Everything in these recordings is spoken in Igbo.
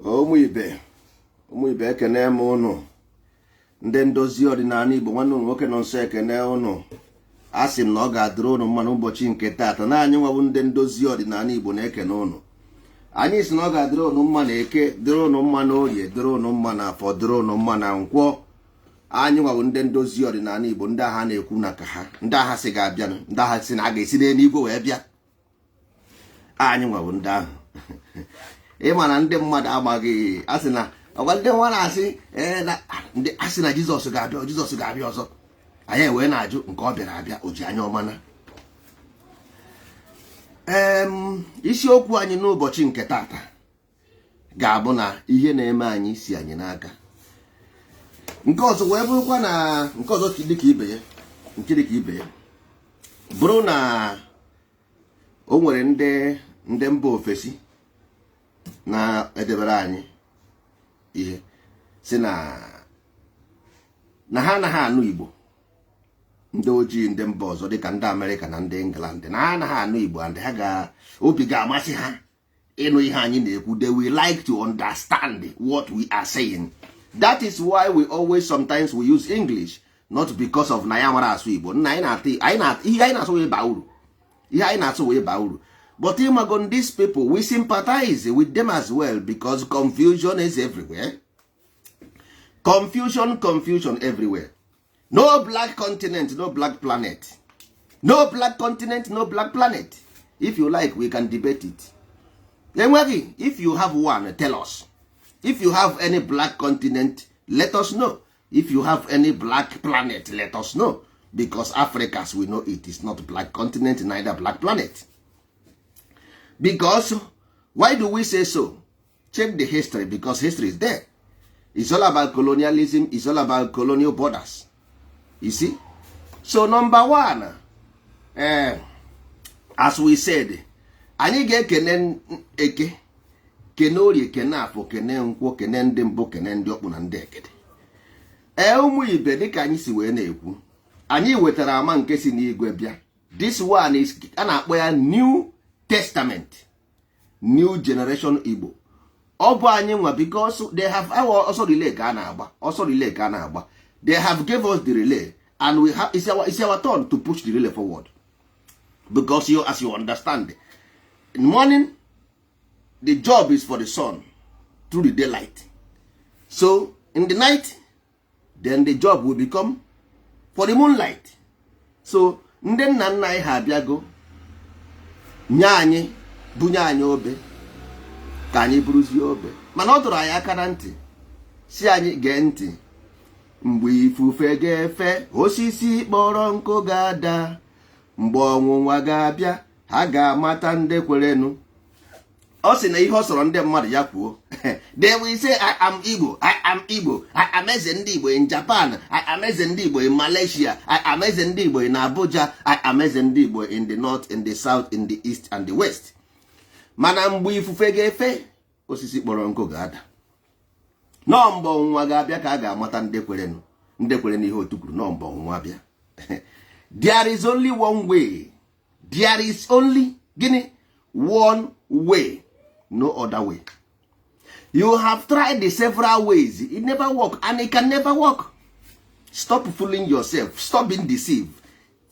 ụmụ ibe ekene m ụnụ ndị ndozi ọdịnala Igbo nwanne ụnụ nwoke nọ nso ekene ụnụ. A sị m na ọ ga-adịrị ụnụ mma n'ụbọchị nke taata na anyị nwabụ ndị ndozi ọdịnala Igbo na-ekene ụnụ. Anyị sị na ọ ga-adịrị ụnụ mma na eke, dịrị ụnụ mma na orie, dịrị ụnụ mma na afọ, dịrị ụnụ mma na nkwọ. Anyị nwabụ ndị ndozi ọdịnala Igbo, ndị agha na-ekwu na ka ha, ndị agha sị ga-abịa, ndị agha sị na a ga-esi n'eluigwe wee bịa. Anyị nwabụ ndị ahụ. Ịma na ndị mmadụ agbaghị, a sị na ọgwa ndị nwa na-asị ndị asị na Jizọs ga-abịa ọzọ. Anyị wee na-ajụ nke ọ bịara abịa o ji anya ọmana. Isiokwu anyị n'ụbọchị nke tata ga-abụ na ihe na-eme anyị si anyị n'aka. Nke ọzọ wee bụrụkwa na nke ọzọ dịka ibe ya bụrụ na o nwere ndị mba ofesi na-edebere anyị ihe si na ha anaghị anụ Igbo. Ndị ojii ndị mba ọzọ dịka ndị Amerịka na ndị England na ha anaghị anụ Igbo, and obi ga-amasị ha ịnụ ihe anyị na-ekwu. They will like to understand what we are saying. That is why we always sometimes we use English, not because of na ya mara asụ Igbo. Nna ihe anyị na-asụ wee baa uru. But imagon these people, we sympathize with them as well because confusion is everywhere. Confusion everywhere. No black continent, no black planet. No black continent, no black planet. If you like, we can debate it. Anyway, if you have one, tell us. If you have any black continent, let us know. If you have any black planet, let us know. Because Africa, as we know, it is not black continent, neither black planet. Because, why do we say so? Check the history, because history is there. It's all about colonialism, it's all about colonial borders. You see? So number one, as we said, anyị ga-ekene eke, kene orie, kene afọ, kene nkwọ, kene ndị mbụ, kene ndị ọkpụ na ndị ekede. Ụmụ ibe dịka anyị si wee na-ekwu, anyị wetara ama nke si n'igwe bịa. This one is a na-akpọ ya New Testament, New Generation Igbo. Ọ bụ anyị nwa because they have also relay ka a na-agba. They have gave us the relay, and we have it's our turn to push the relay forward. Because as you understand, in the morning, the job is for the sun through the daylight. So in the night, then the job will become for the moonlight. So ndị nna nna anyị ha abịago nye anyị bunye anyị obe ka anyị buruzie obe, mana ọ dọrọ anyị aka na ntị si anyị gee ntị. Mgbe ifufe ga-efe, osisi kpọrọ nkụ ga-ada, mgbe ọnwụnwa ga-abịa, ha ga-amata ndị kwerenụ. Ọ sị na ihe ọ sọrọ ndị mmadụ ya kwuo. They will say, I am Igbo, I am Igbo, I am eze ndị Igbo in Japan, I am eze ndị Igbo in Malaysia, I am eze ndị Igbo in Abuja, I am eze ndị Igbo in the north, in the south, in the east and the west. Mana mgbe ifufe ga-efe, osisi kpọrọ nkụ ga-ada. Nọ mgbe ọnwụnwa ga-abịa ka a ga-amata ndị kwere ihe otu kwuru. Nọ mgbe ọnwụnwa bịa. There is only one way. There is only one way, no other way. You have tried the several ways, it never work, and it can never work. Stop fooling yourself, stop being deceived.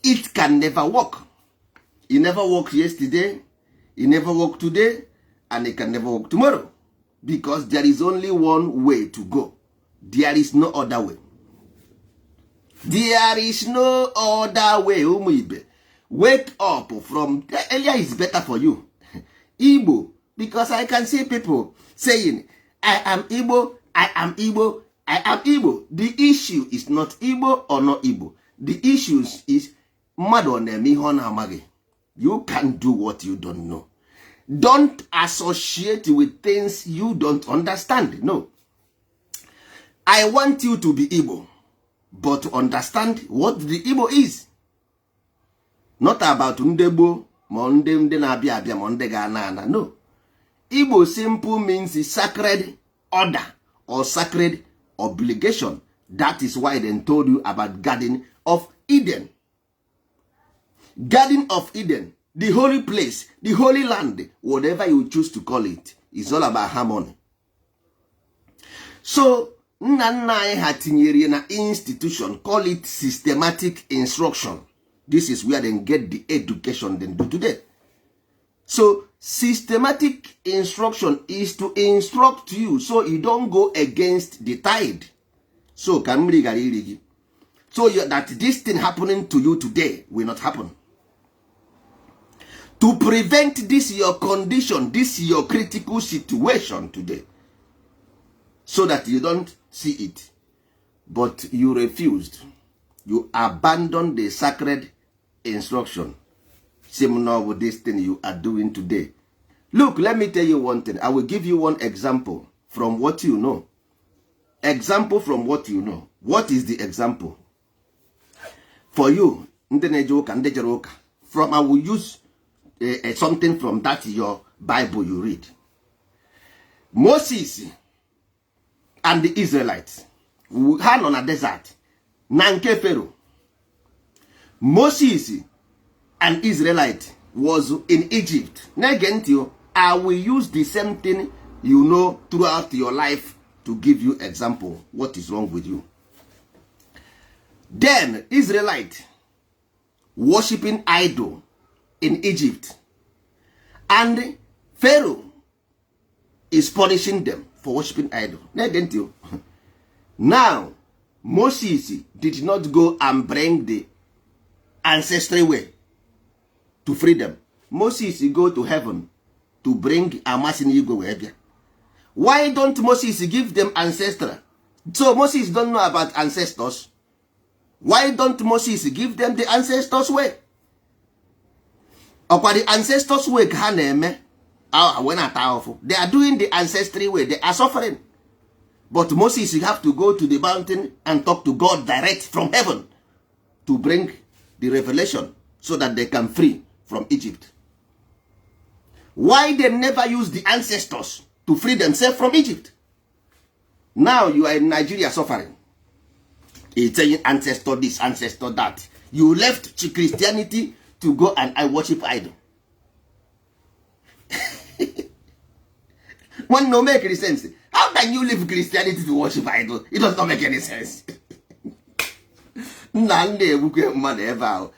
It can never work. It never worked yesterday, it never worked today, and it can never work tomorrow. Because there is only one way to go. There is no other way. There is no other way. Ụmụ ibe, wake up from earlier is better for you. Igbo, because I can see people saying, I am Igbo, I am Igbo, I am Igbo. The issue is not Igbo or not Igbo. The issue is mmadụ na-eme ihe ọ na-amaghị. You can't do what you don't know. Don't associate with things you don't understand. No. I want you to be Igbo, but to understand what the Igbo is. Not about ndegbo, ma ndị na-abịa abịa, ma ndị ga-ana. No. Igbo simple means sacred order or sacred obligation. That is why they told you about Garden of Eden. Garden of Eden, the holy place, the holy land, whatever you choose to call it, is all about harmony. So nna nna anyị ha tinyere na institution, call it systematic instruction. This is where they get the education they do today. So systematic instruction is to instruct you so you don't go against the tide. So ka mmiri gara iri gị, so that this thing happening to you today will not happen. To prevent this your condition, this your critical situation today, so that you don't see it. But you refused. You abandoned the sacred instruction. Similar with this thing you are doing today. Look, let me tell you one thing. I will give you one example from what you know. Example from what you know. What is the example? For you, from I will use something from that your Bible you read. Moses and the Israelites had on a desert. Nanke Pharaoh. Moses and Israelite was in Egypt. I will use the same thing you know throughout your life to give you example what is wrong with you. Then Israelite worshiping idol in Egypt, and Pharaoh is punishing them for worshiping idol. Now Moses did not go and bring the ancestral way to free them. Moses go to heaven to bring Amasin Igbo. Why don't Moses give them ancestral? So Moses don't know about ancestors. Why don't Moses give them the ancestors way? Or the ancestors way they are doing the ancestral way. They are suffering. But Moses, you have to go to the mountain and talk to God direct from heaven to bring the revelation so that they can free from Egypt. Why they never use the ancestors to free themselves from Egypt? Now you are in Nigeria suffering. It's saying ancestor this, ancestor that. You left Christianity to go and I worship idol. One no make any sense. How can you leave Christianity to worship idol? It does not make any sense. Don't do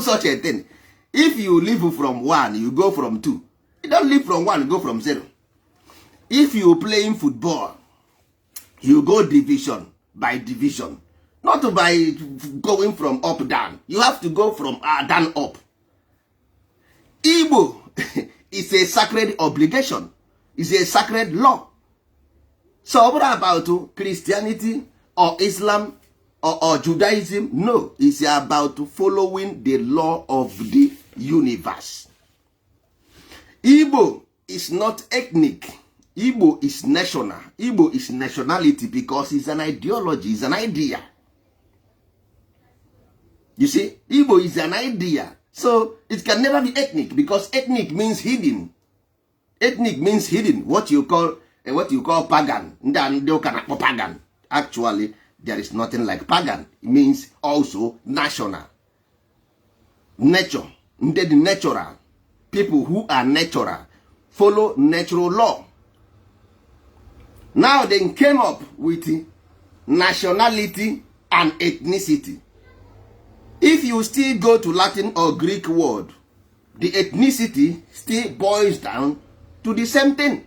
such a thing. If you live from 1, you go from 2. You don't live from 1, you go from 0. If you playing football, you go division by division, not by going from up down. You have to go from down up. Igbo is a sacred obligation. It's a sacred law. So what about Christianity or Islam or Judaism? No, it's about following the law of the universe. Igbo is not ethnic. Igbo is national. Igbo is nationality because it's an ideology, it's an idea. You see, Igbo is an idea. So it can never be ethnic because ethnic means hidden. Ethnic means hidden. What you call pagan. Pagan. Actually, there is nothing like pagan. It means also national. Nature. Natural. People who are natural follow natural law. Now they came up with nationality and ethnicity. If you still go to Latin or Greek word, the ethnicity still boils down to the same thing,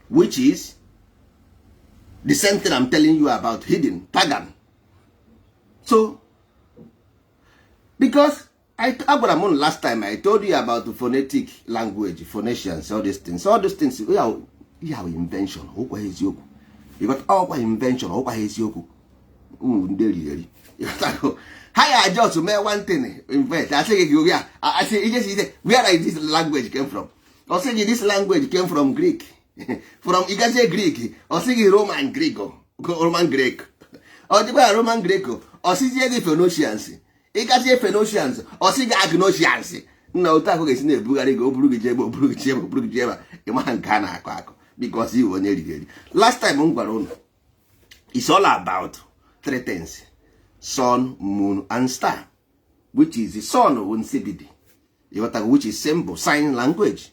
which is the same thing I'm telling you about hidden, pagan. So, because last time I told you about the phonetic language, phonetians, all these things, we are invention. You got all invention, all eziokwu. I just make one thing. I say, where this language came from? Or say this language came from Greek. From you can say Greek, or say Roman Greek, Roman Greek, or the Roman Greek, or say the Phoenicians. You can say Phoenicians, or say Agnosians. No, Taco is in the Bulgari, go Brugjeva, a man can because you were nearly. Last time on Baron, it's all about 3 things: sun, moon, and star, which is the sun of Unsibidi, which is symbol, sign language.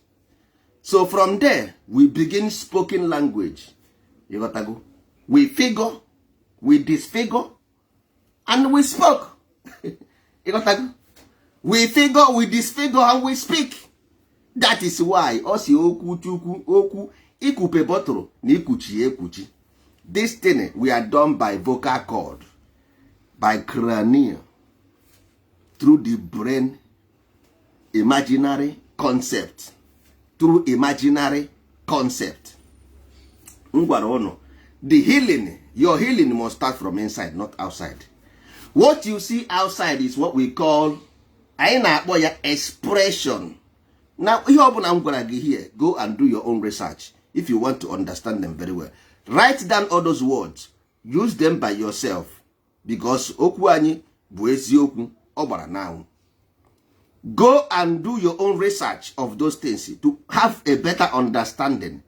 So from there, we begin spoken language. You got to go. We figure, we disfigure, and we spoke. You got to go. We figure, we disfigure, and we speak. That is why osi oku chuku oku ikupe botoro ni ikuchi ekuchi. This thing we are done by vocal cord, by cranial, through the brain, imaginary concept, through imaginary concept. The healing, your healing must start from inside, not outside. What you see outside is what we call expression. Now, I'm gonna get here. Go and do your own research if you want to understand them very well. Write down all those words. Use them by yourself. Because okwu anyị bụ eziokwu ọgbara now. Go and do your own research of those things to have a better understanding.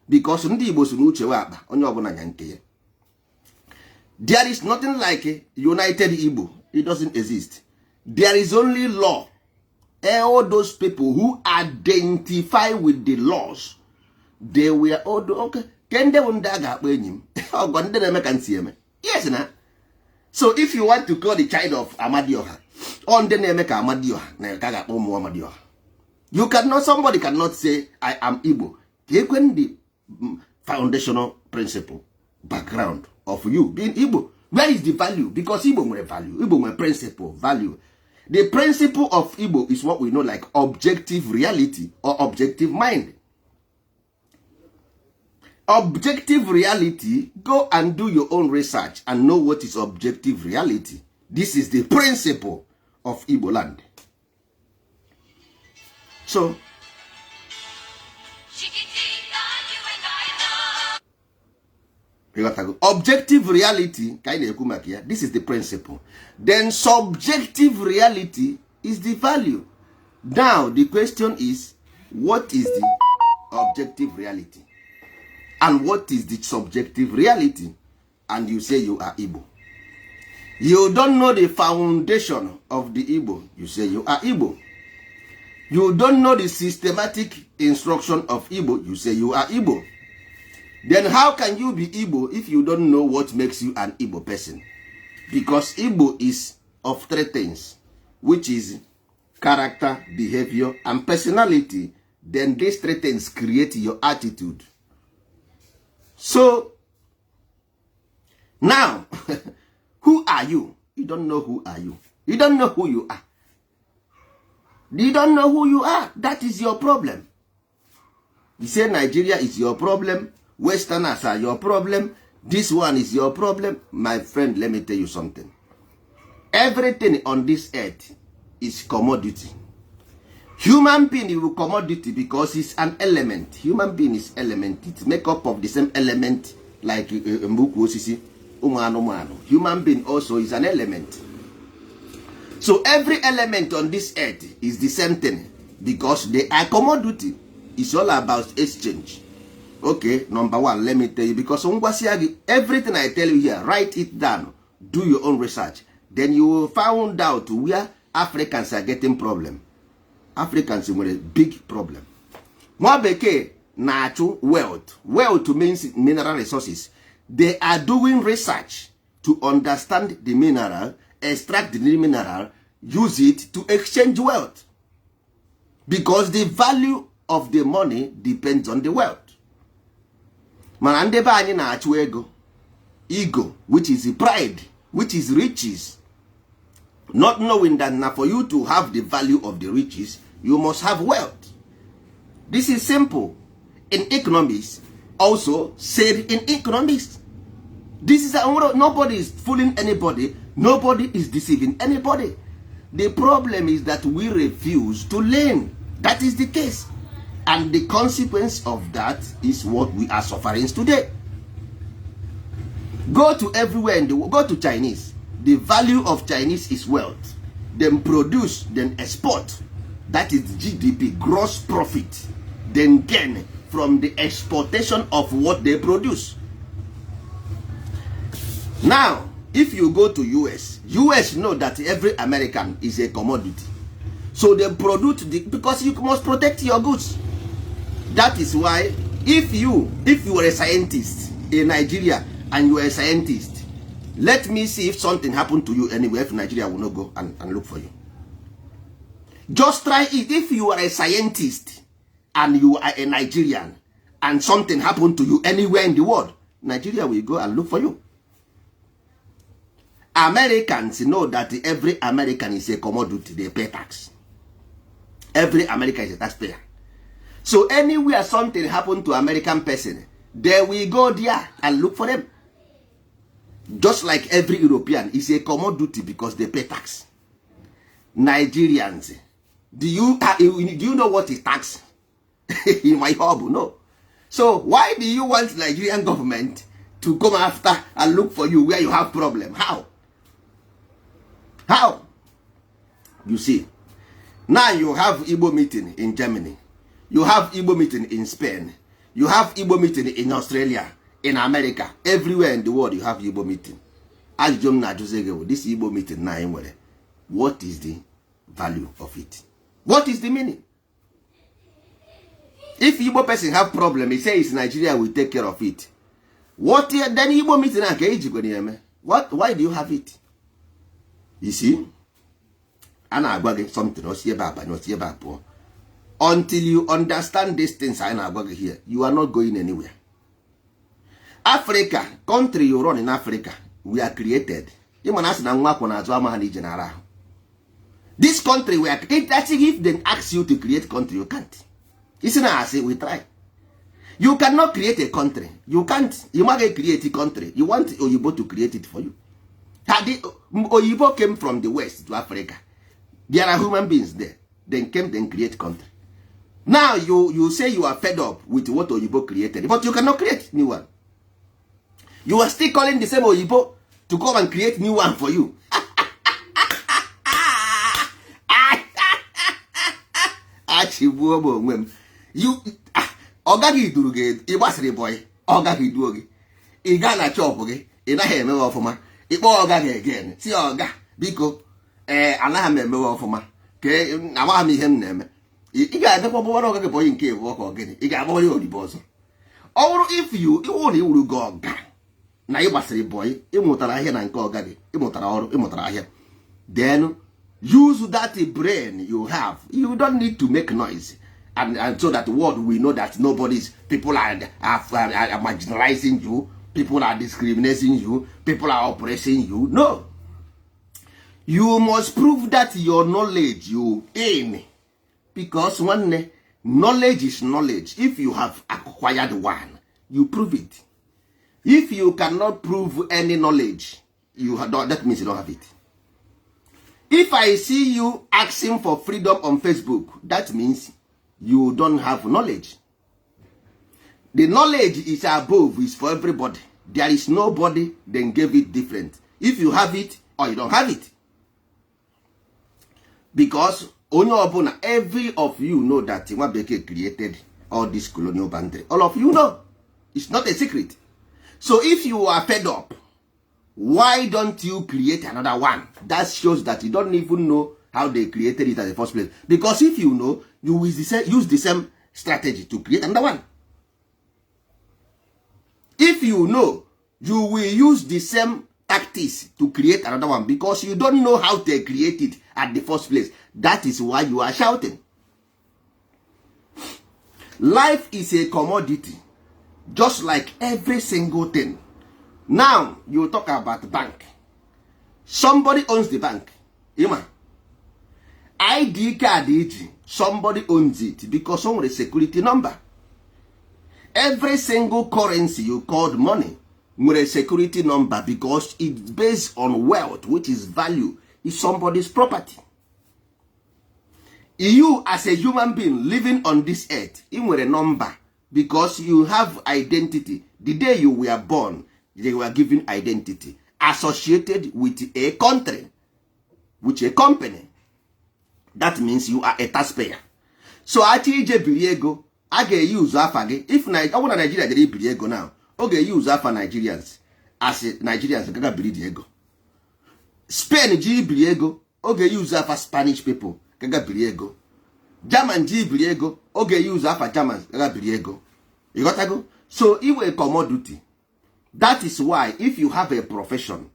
Because ndị Igbo so n'uche wa akpa onye ọbụla nya nke ya. There is nothing like a united Igbo. It doesn't exist. There is only law. All those people who identify with the laws, they were all okay. Kende wunda ga-akpọ enyi m. Ọgọ ndị na-eme ka ntị eme. Yes na. So if you want to call the child of Amadioha, on the name ka Amadioha na ka ga-akpọ ụmụ Amadioha. You cannot, somebody cannot say I am Igbo. When the foundational principle, background of you being Igbo, where is the value? Because Igbo nwere value, Igbo nwere principle, value. The principle of Igbo is what we know like objective reality or objective mind. Objective reality, go and do your own research and know what is objective reality. This is the principle of Igbo land. So, objective reality, this is the principle. Then subjective reality is the value. Now the question is, what is the objective reality? And what is the subjective reality? And you say you are Igbo. You don't know the foundation of the Igbo. You say you are Igbo. You don't know the systematic instruction of Igbo. You say you are Igbo. Then how can you be Igbo if you don't know what makes you an Igbo person? Because Igbo is of three things, which is character, behavior, and personality. Then these three things create your attitude. So, now, who are you? You don't know who are you. You don't know who you are. You don't know who you are. That is your problem. You say Nigeria is your problem. Westerners are your problem. This one is your problem. My friend, let me tell you something. Everything on this earth is commodity. Human being is a commodity because it's an element. Human being is element. It's made up of the same element like mbuku osisi, umano. Human being also is an element. So every element on this earth is the same thing because they are commodity. It's all about exchange. Okay, number one, let me tell you, because everything I tell you here, write it down, do your own research. Then you will find out where Africans are getting problem. Africans with a big problem. Mwabeke natural wealth. Wealth means mineral resources. They are doing research to understand the mineral, extract the mineral, use it to exchange wealth. Because the value of the money depends on the wealth. Mana ndebe anyị na-achụ ego, which is pride, which is riches, not knowing that now for you to have the value of the riches, you must have wealth. This is simple. In economics, also said in economics. This is nobody is fooling anybody, nobody is deceiving anybody. The problem is that we refuse to learn. That is the case. And the consequence of that is what we are suffering today. Go to everywhere in the world, go to Chinese. The value of Chinese is wealth. Then produce, then export. That is GDP, gross profit. Then gain from the exportation of what they produce. Now, if you go to US know that every American is a commodity. So they produce, because you must protect your goods. That is why if you are a scientist in Nigeria and you are a scientist, let me see if something happened to you anywhere, if Nigeria will not go and look for you. Just try it. If you are a scientist and you are a Nigerian and something happened to you anywhere in the world, Nigeria will go and look for you. Americans know that every American is a commodity. They pay tax. Every American is a taxpayer. So anywhere something happened to American person, they will go there and look for them. Just like every European is a commodity because they pay tax. Nigerians, do you know what is tax? In my hobby, no. So why do you want Nigerian government to come after and look for you where you have problem? How? You see, now you have Igbo meeting in Germany, you have Igbo meeting in Spain, you have Igbo meeting in Australia, in America, everywhere in the world you have Igbo meeting. As John Najuzege, this Igbo meeting now, what is the value of it? What is the meaning? If Igbo person have problem, he says Nigeria will take care of it. What then Igbo meeting? Why do you have it? You see, and I got something until you understand these things. Here, you are not going anywhere. Africa, country you run in Africa, we are created. This country we are created. If they ask you to create country, you can't. It's not I say we try. You cannot create a country. You can't. You might create a country. You want Oyibo to create it for you. Oyibo came from the west to Africa. There are human beings there. Then came, then create country. Now you say you are fed up with what Oyibo created, but you cannot create new one. You are still calling the same Oyibo to come and create new one for you. You Ogagi duru gị ịgbasịrị boy Ogagi duo gị ị ga na chop gị ị naghị emewe ọfụma ịkpọ Ogagi again si Oga biko anaghị m emewe ọfụma ka amaghị m ihe m na-eme ị ga-adịkwa bụwara Ogagi boy nke ebu ọkọ gịnị ị ga-agbawara ya odibo ọzọ ọ bụrụ if you ịwụ na iwuru gị ọga na ịgbasịrị boy ịmụtara ahịa na nke Ogagi ịmụtara ọrụ ịmụtara ahịa then use that brain you have. You don't need to make noise. And so that the world will know that people are marginalizing you, people are discriminating you, people are oppressing you. No. You must prove that your knowledge you aim. Because one knowledge is knowledge. If you have acquired one, you prove it. If you cannot prove any knowledge, that means you don't have it. If I see you asking for freedom on Facebook, that means you don't have knowledge. The knowledge is above, is for everybody. There is nobody then gave it different. If you have it or you don't have it. Because every of you know that Nwabeke created all this colonial boundary. All of you know. It's not a secret. So if you are fed up, why don't you create another one? That shows that you don't even know how they created it in the first place. Because if you know, you will use the same strategy to create another one. If you know, you will use the same tactics to create another one because you don't know how they create it at the first place. That is why you are shouting. Life is a commodity, just like every single thing. Now, you talk about the bank. Somebody owns the bank. ID card, somebody owns it because someone is a security number. Every single currency you called money with a security number because it's based on wealth, which is value, is somebody's property. You as a human being living on this earth, you with a number because you have identity. The day you were born, they were given identity associated with a country, with a company. That means you are a taxpayer. So Achije Biriego, I get use Afage. If Nigeria get Biriego now, okay, use Afa Nigerians as Nigerians gaga Biriego. Spain G Biriego, okay, use Afa Spanish people gaga Biriego. German ji biri ego, oge use afa German ga biri ego. You got to go? So iwe commodity. That is why if you have a profession,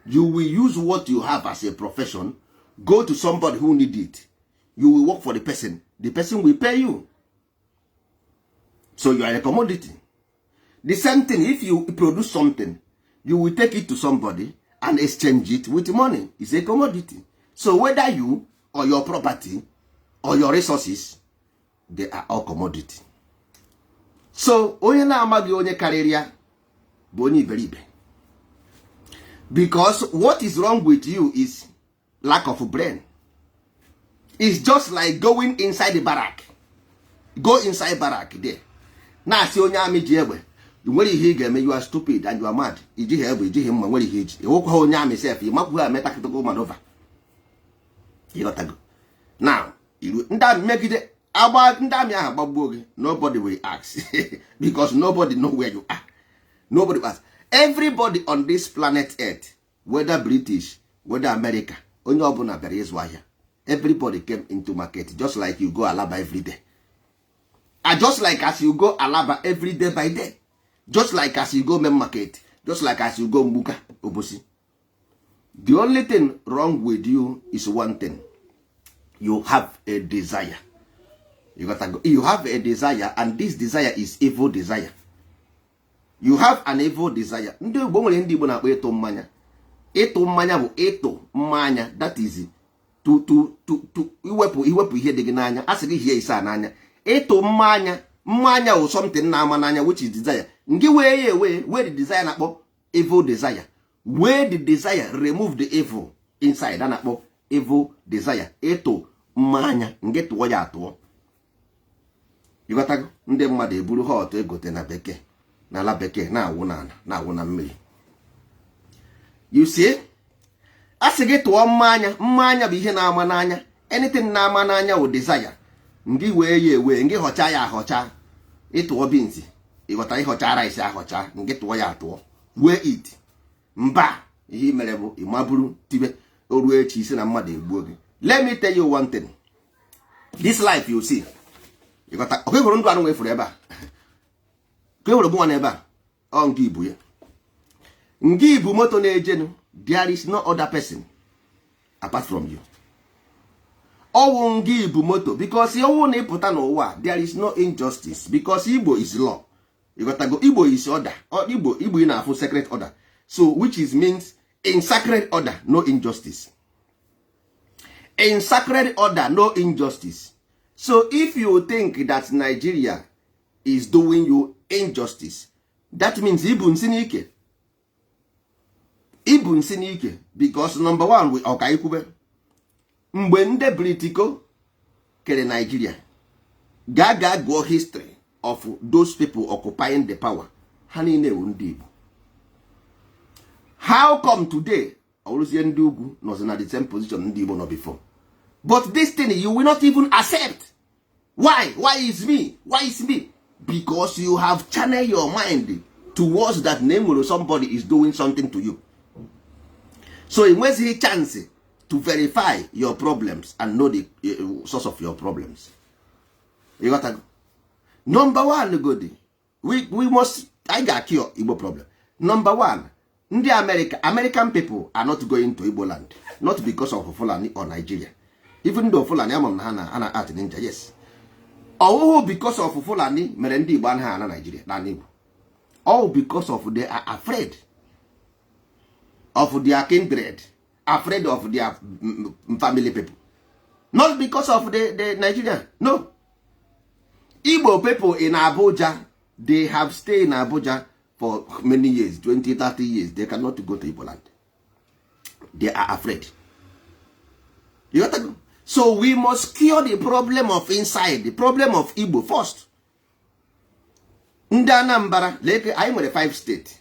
you will use what you have as a profession, go to somebody who need it. You will work for the person will pay you. So you are a commodity. The same thing, if you produce something, you will take it to somebody and exchange it with money. It's a commodity. So whether you or your property or your resources, they are all commodity. So onye na-amaghị onye karịrịa bụ onye iberibe. Because what is wrong with you is lack of brain. It's just like going inside the barrack. Go inside barrack there. Na-asị onye amị ji egbe, nwere ihe ị ga-eme, you are stupid and you are mad. Ijighị egbe, ijighị mma, nwere ihe iji. Ewekwa onye amị sef, ịmakwughị ametakịtụkụ manova. Ịghọtago. Now, ndị amị megide agba ndị amị ahụ gbagbuo gị, nobody will ask. Because nobody know where you are. Nobody will ask. Everybody on this planet Earth, whether British, whether America, onye ọbụla bịara ịzụ ahịa. Everybody came into market, just like you go Alaba every day. And just like as you go Alaba every day by day. Just like as you go main market. Just like as you go Mbuka, Obosi. The only thing wrong with you is one thing. You have a desire. You have a desire, and this desire is evil desire. You have an evil desire. Ndị Igbo nwere ndị Igbo na-akpọ ịtụ mmanya. Ịtụ mmanya bụ ịtụ mmanya, that is to iwepụ ihe dị gị n'anya. Asị gị hie ise n'anya. Ịtụ mmanya wụ something na-ama n'anya, which is desire. Ngị wee the desire na-akpọ evil desire. Where the desire, remove the evil inside, a na-akpọ evil desire. Ịtụ mmanya, ngị tụọ ya atụọ. Ịghọtago? Ndị mmadụ eburu ha ọtọ egote na bekee, n'ala bekee, na-awụ n'ala, na-awụ na mmiri. You see? Asị gị tụọ mmanya bụ ihe na-ama n'anya. Anything na-ama n'anya wụ desire. Ngị wee ngị họcha ya ahọcha. Ịtụọ beans, ịghọta ịhọcha rice ahọcha, ngị tụọ ya atụọ. Wee it. Mba, ihe mere bụ ịmaburu tibe oru echi isi na mmadụ egbuo gị. Let me tell you one thing. This life you see. Ịghọta, oke hụrụ ndụ anụ nwefuru ebe a. Ke hụrụ gị nwa n'ebe a. Ọ ngị ibu ya. Ngị ibu moto na-ejenu. There is no other person apart from you. Ọwụ ngị ibu moto, because ọwụ na ịpụta n'ụwa, there is no injustice, because Igbo is law. Ịghọtago, Igbo is order. Igbo ị na-afụ sacred order. So which is means in sacred order no injustice. In sacred order no injustice. So if you think that Nigeria is doing you injustice, that means Igbo nsị n'ike. Igbo nsị n'ike, because number one, we ọka ikwube. Mgbe ndị Britiko kere Nigeria, ga go history of those people occupying the power. Ha niile wụ ndị Igbo. How come today ọrụzie ndị ugwu nọzi na the same position ndị Igbo nọ before? But this thing you will not even accept. Why? Why is me? Why is me? Because you have channeled your mind towards that name where somebody is doing something to you. So it was a chance to verify your problems and know the source of your problems. You got to go. Number one, good. We must. I got cure Igbo problem. Number one, the American people are not going to Igbo land, not because of Fulani or Nigeria. Even though Fulani among Hana art ninja, yes. All because of Fulani, Merendi Banha Nigeria, Igbo. All because of they are afraid of their kindred, afraid of their family people. Not because of the Nigerian. No. Igbo people in Abuja, they have stayed in Abuja for many years, 20, 30 years. They cannot go to Igbo land. They are afraid. You got to go. So we must cure the problem of inside, the problem of Igbo first. Ndị Anambra, like I am 5 states.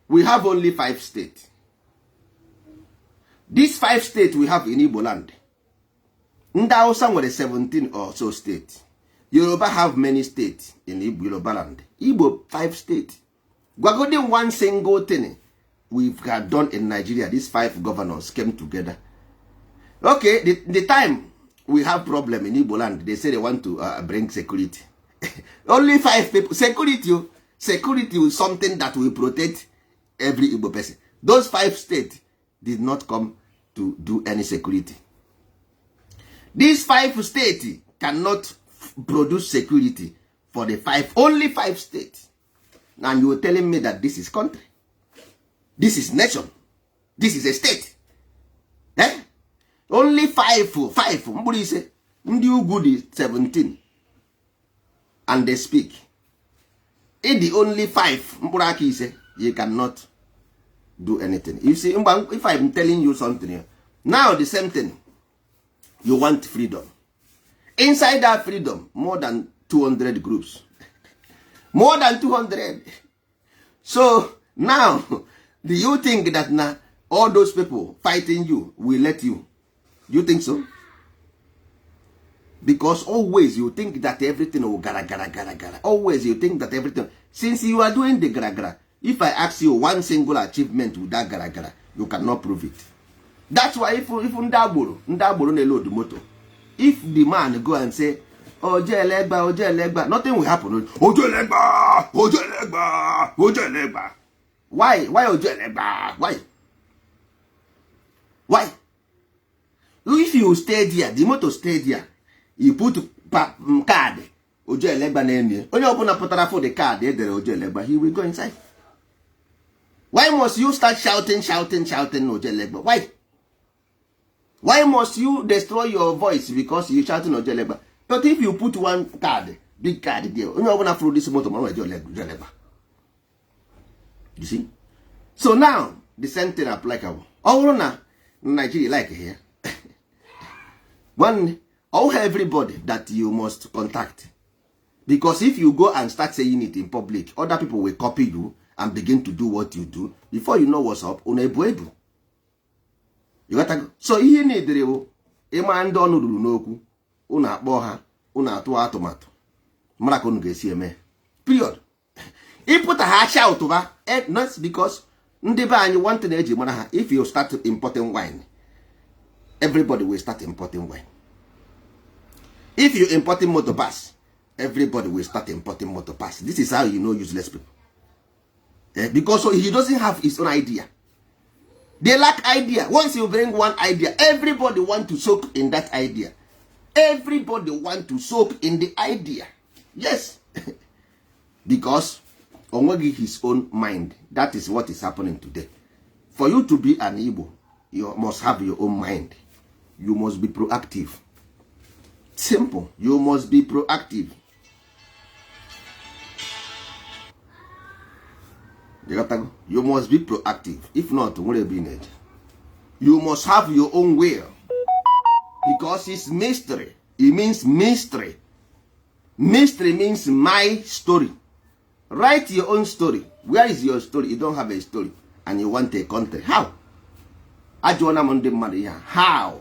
We have only 5 states. These 5 states we have in Igbo land. Ndị Hausa nwere 17 or so states. Yoruba have many states in Yoruba land. Igbo 5 states. Gwagodi one single thing we've done in Nigeria. These 5 governors came together. Okay, the time we have problem in Igbo land. They say they want to bring security. Only 5 people. Security is something that will protect every Igbo person. Those 5 states did not come to do any security. These 5 states cannot produce security for the only 5 states. And you are telling me that this is country. This is nation. This is a state. Eh? Only 5. Mburi ise. Ndi ugwu di 17. And they speak. In the only 5, mburi aki ise, you cannot do anything. You see, if I'm telling you something, now the same thing. You want freedom. Inside that freedom, more than 200 groups. More than 200. So now, do you think that now all those people fighting you will let you? You think so? Because always you think that everything will gara. Always you think that everything. Since you are doing the gara, if I ask you one single achievement with that gara, you cannot prove it. That's why if ndaburu na load motor, if the man go and say, Ojelegba, nothing will happen. Ojelegba. Why Ojelegba? Why? If you stay there, the motor stay there, you put card, Ojelegba name. Only open up for the card, Ojelegba, he will go inside. Why must you start shouting, Ojelegba? Why must you destroy your voice because you shouting Ojelegba? But if you put one card, big card there, only open through this motor, Ojelegba. You see? So now, the same thing applicable. All now, Nigeria like here. Everybody that you must contact. Because if you go and start saying it in public, other people will copy you and begin to do what you do. Before you know what's up, unebuebu. You got to go. So ihe need you, ịma ndị ọnụ ruru n'okwu, unu akpọ ha, unu atụ atụmatụ. Mara ka unu ga-esi eme. Period. Ịpụta ha shout ba, not because ndị be anyị want na eji mara ha. If you start importing wine, everybody will start importing wine. If you importing motor pass, everybody will start importing motor pass. This is how you know useless people. Because he doesn't have his own idea. They lack idea. Once you bring one idea, everybody want to soak in that idea. Everybody want to soak in the idea. Yes. Because onwegi his own mind. That is what is happening today. For you to be an Igbo, you must have your own mind. You must be proactive. Simple. You must be proactive. You must be proactive. If not, you must have your own will. Because it's mystery. It means mystery. Mystery means my story. Write your own story. Where is your story? You don't have a story. And you want a country. How? How?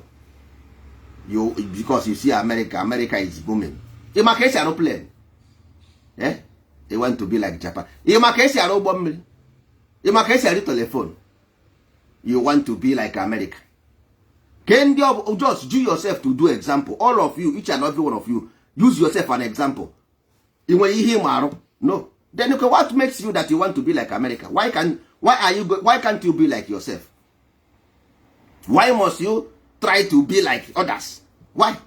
Because you see America is booming. You make aeroplane. Eh? They want to be like Japan. You make aeroplane. You make telephone. You want to be like America. Can you just do yourself to do example? All of you, each and every one of you, use yourself an example. No. Then okay, what makes you that you want to be like America? Why can't you be like yourself? Why must you try to be like others? Why?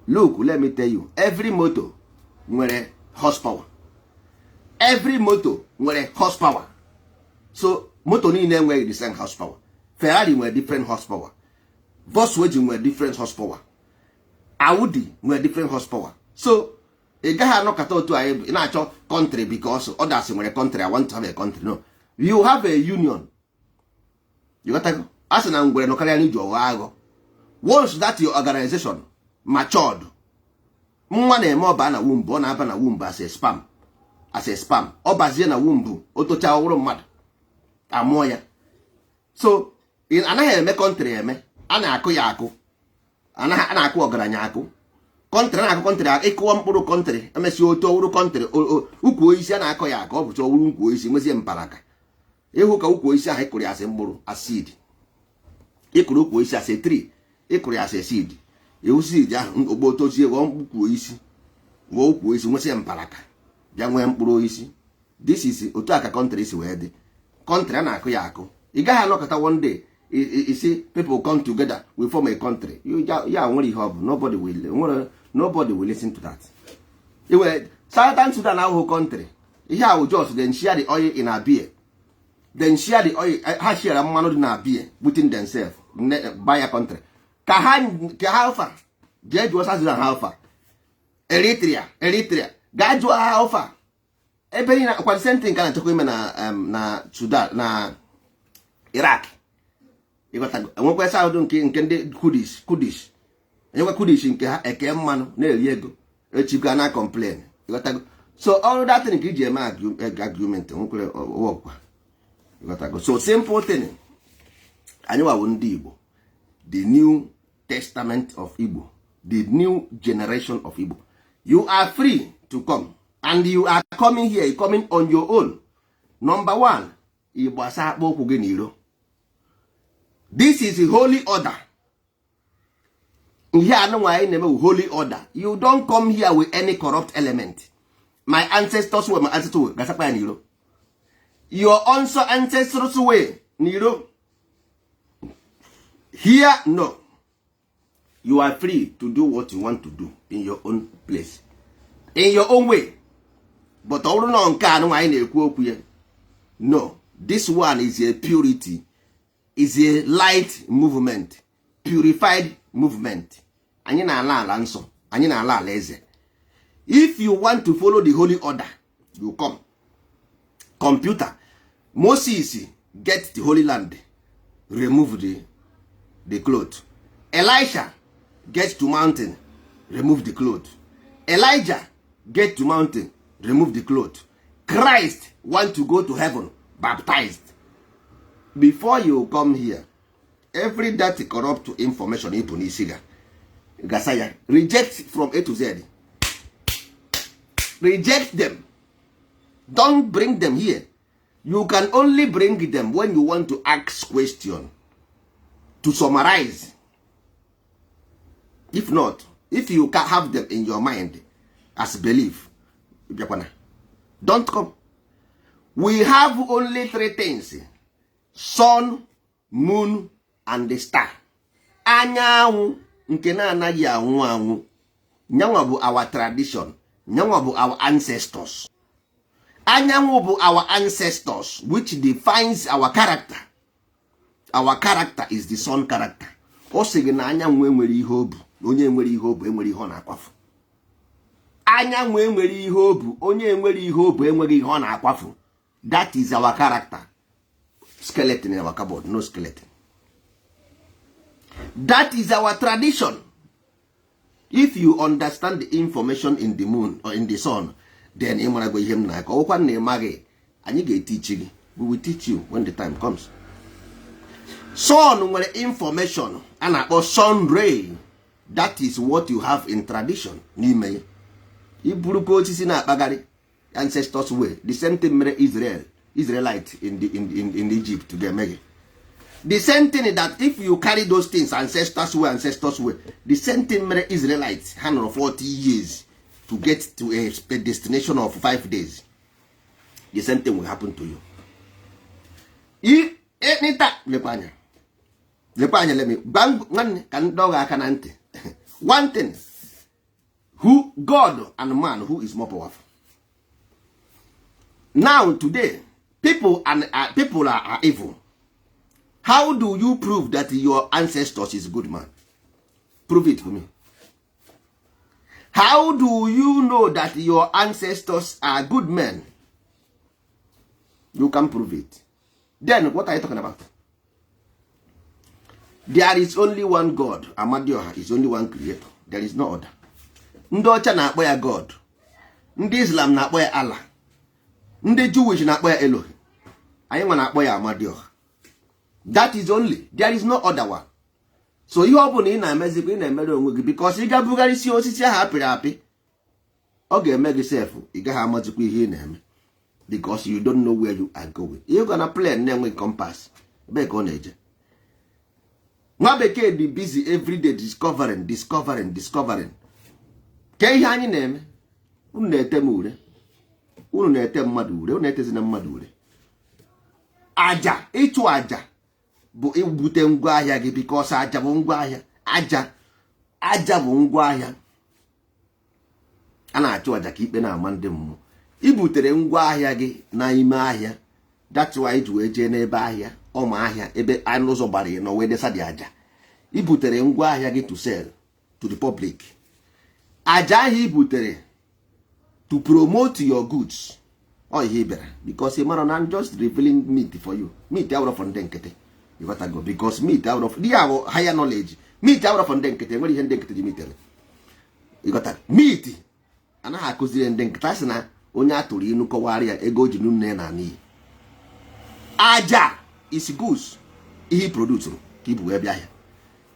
Look, let me tell you, every motor nwere horsepower. Every motor nwere horsepower. So motor niile nwere the same horsepower. Ferrari nwere different horsepower. Volkswagen nwere different horsepower. Audi nwere different horsepower. So ị gaghị anọkọta otu anyị na-achọ country because others nwere country. I want to have a country. No. You have a union. You got to go. As na ngwere no karịa n'iji ọwa agụ. Once that your organization matured, nwa na-eme ọba na womb, ọ na-aba na womb as a spam. Ọ bazie na womb, o tocha ọhụrụ mmadụ amụọ ya. So anaghị eme country eme, a na-akụ ya akụ. A na-akụ ọgaranya akụ. Country na-akụ country ịkụwa mkpụrụ country, emesi otu ọhụrụ country, ukwu osisi a na-akọ ya akụ, ọ bụcha ọhụrụ ukwu osisi nwezie mparaka. Ịhụ ka ukwu osisi ahụ ịkụrụ ya asị mkpụrụ, as seed. Ịkụrụ ukwu osisi as a tree, ịkụrụ ya as a seed. ewusi iji ahụ ogbo tozie gwuo isi nwesị mpalaka bịa nwee mkpụrụ isi. This is otu aka country si wee dị. Country a na-akụ ya akụ, ị gaghị anọkọta one day isi people come together we form a country. Ya nwere ihe ọ bụ, nobody will listen to that. Iwe Southern Sudan ahụhụ country, ihe ahụ just then share the oil in a beer, then share the oil, ha share mmanụ dị na beer within themselves buy a country. Ka ha alfa jee jụọ South Sudan ha alfa, Eritrea gaa jụọ ha alfa. Ebe niile kwa same thing ka na-achọkwa ime na Sudan na Iraq. Enwekwa Saudi nke ndị Kurdish enyekwa Kurdish nke ha eke mmanụ na-eri ego echikwa na complain. So all that thing ka iji eme argument nwekwere ọkwa. So simple thing, anyị wawo ndị Igbo, the New Testament of Igbo, the new generation of Igbo. You are free to come, and you are coming here, you coming on your own. Number one, Igbo asa akpa okwu gị n'iro. This is a holy order. Ihe anụnwa anyị na-eme holy order. You don't come here with any corrupt element. My ancestors were my ancestors gasakpa ya n'iro. Your also ancestors way n'iro. Here no. You are free to do what you want to do in your own place, in your own way. But ọ bụrụ na nke anụnwa anyị na-ekwu okwu ya, no, this one is a purity, is a light movement, purified movement. Anyị na-ala ala nsọ, anyị na-ala ala eze. If you want to follow the holy order, you come. Computer, Moses get the holy land, remove the cloth. Elisha get to mountain, remove the cloth. Elijah get to mountain, remove the cloth. Christ want to go to heaven, baptized. Before you come here, every that corrupt information ipu n'isiga gasaya, reject from A to Z. Reject them. Don't bring them here. You can only bring them when you want to ask question, to summarize. If not, if you can have them in your mind as belief, don't come. We have only three things: sun, moon, and the star. Anyanwụ nke na-anaghị anwụ anwụ, nyanwa bụ our tradition, nyanwa bụ our ancestors. Anyanwụ bụ our ancestors, which defines our character. Our character is the sun character. Ọ sị gị na anyanwụ enwere ihe obu, onye enwere ihe obu enwere ihe ọ na-akwafu. Anyanwụ enwere ihe obu, onye enwere ihe obu enweghị ihe ọ na-akwafu. That is our character. Skeleton in our cupboard, no skeleton. That is our tradition. If you understand the information in the moon or in the sun, then ị mara go ihe m na-akọ. Ọkwa na ịmaghị, anyị ga-teach gị. We will teach you when the time comes. Sun nwere information a na-akpọ sun ray. That is what you have in tradition n'ime ya. Iburukwa osisi na-akpagharị, ancestors way. The same thing mere Israelite in Egypt ga-eme gị. The same thing that if you carry those things, ancestors way, the same thing mere Israelites 140 years to get to a destination of 5 days. The same thing will happen to you. Lekwa anya, let me bang nwanne ka ndọga aka na ntị. One thing, who God and man, who is more powerful? Now today, people are evil. How do you prove that your ancestors is good man? Prove it for me. How do you know that your ancestors are good men? You can prove it. Then what are you talking about? There is only one God. Amadioha is only one creator. There is no other. Ndị ọcha na-akpọ ya God. Ndị Islam na-akpọ ya Allah. Ndị Jewish na-akpọ ya Elohim. Anyị nwa na-akpọ ya Amadioha. That is only. There is no other one. So ihe ọ bụla ị na-emezikwa ị na-emere onwe gị, because ị ga-abụgharịsi osisi ahụ apịrị apị, ọ ga-eme gị sef, ị gaghị amazikwa ihe ị na-eme, because you don't know where you are going. You're gonna play na-enwe compass, ebe ka ọ na-eje. nwa bekee dị busy every day discovering. Ke ihe anyị na-eme? Unu na-ete m ure, unu na-ete mmadụ ure, unu na-etezina mmadụ ure. Aja, ịchụ aja bụ ibute ngwa ahịa gị, because aja bụ ngwa ahịa. Aja bụ ngwa ahịa. A na-achụ aja ka ikpe na-ama ndị mmụọ. Ibutere ngwa ahịa gị n'ime ahịa, that's why ji wee jee n'ebe ahịa ọma ahịa ebe anụ ụzọ gbara ya nọ wee desa dị aja. Ibutere ngwa ahịa gị to sell to the public. Aja ahụ ibutere to promote your goods. Ọ ihe bịara, because ị mara na I'm just revealing meat for you. Meat out of ndị nkịtị. You got to go, because meat out of the higher knowledge. Meat out of ndị nkịtị, nwere ihe ndị nkịtị ji meat. You got to meat. Anaghị akụziri ndị nkịtị sị na onye atụrụ inu kọwara ya ego ji nne na n'iyi. Aja is goods. Ihe produce ka ibu wee bịa ahịa.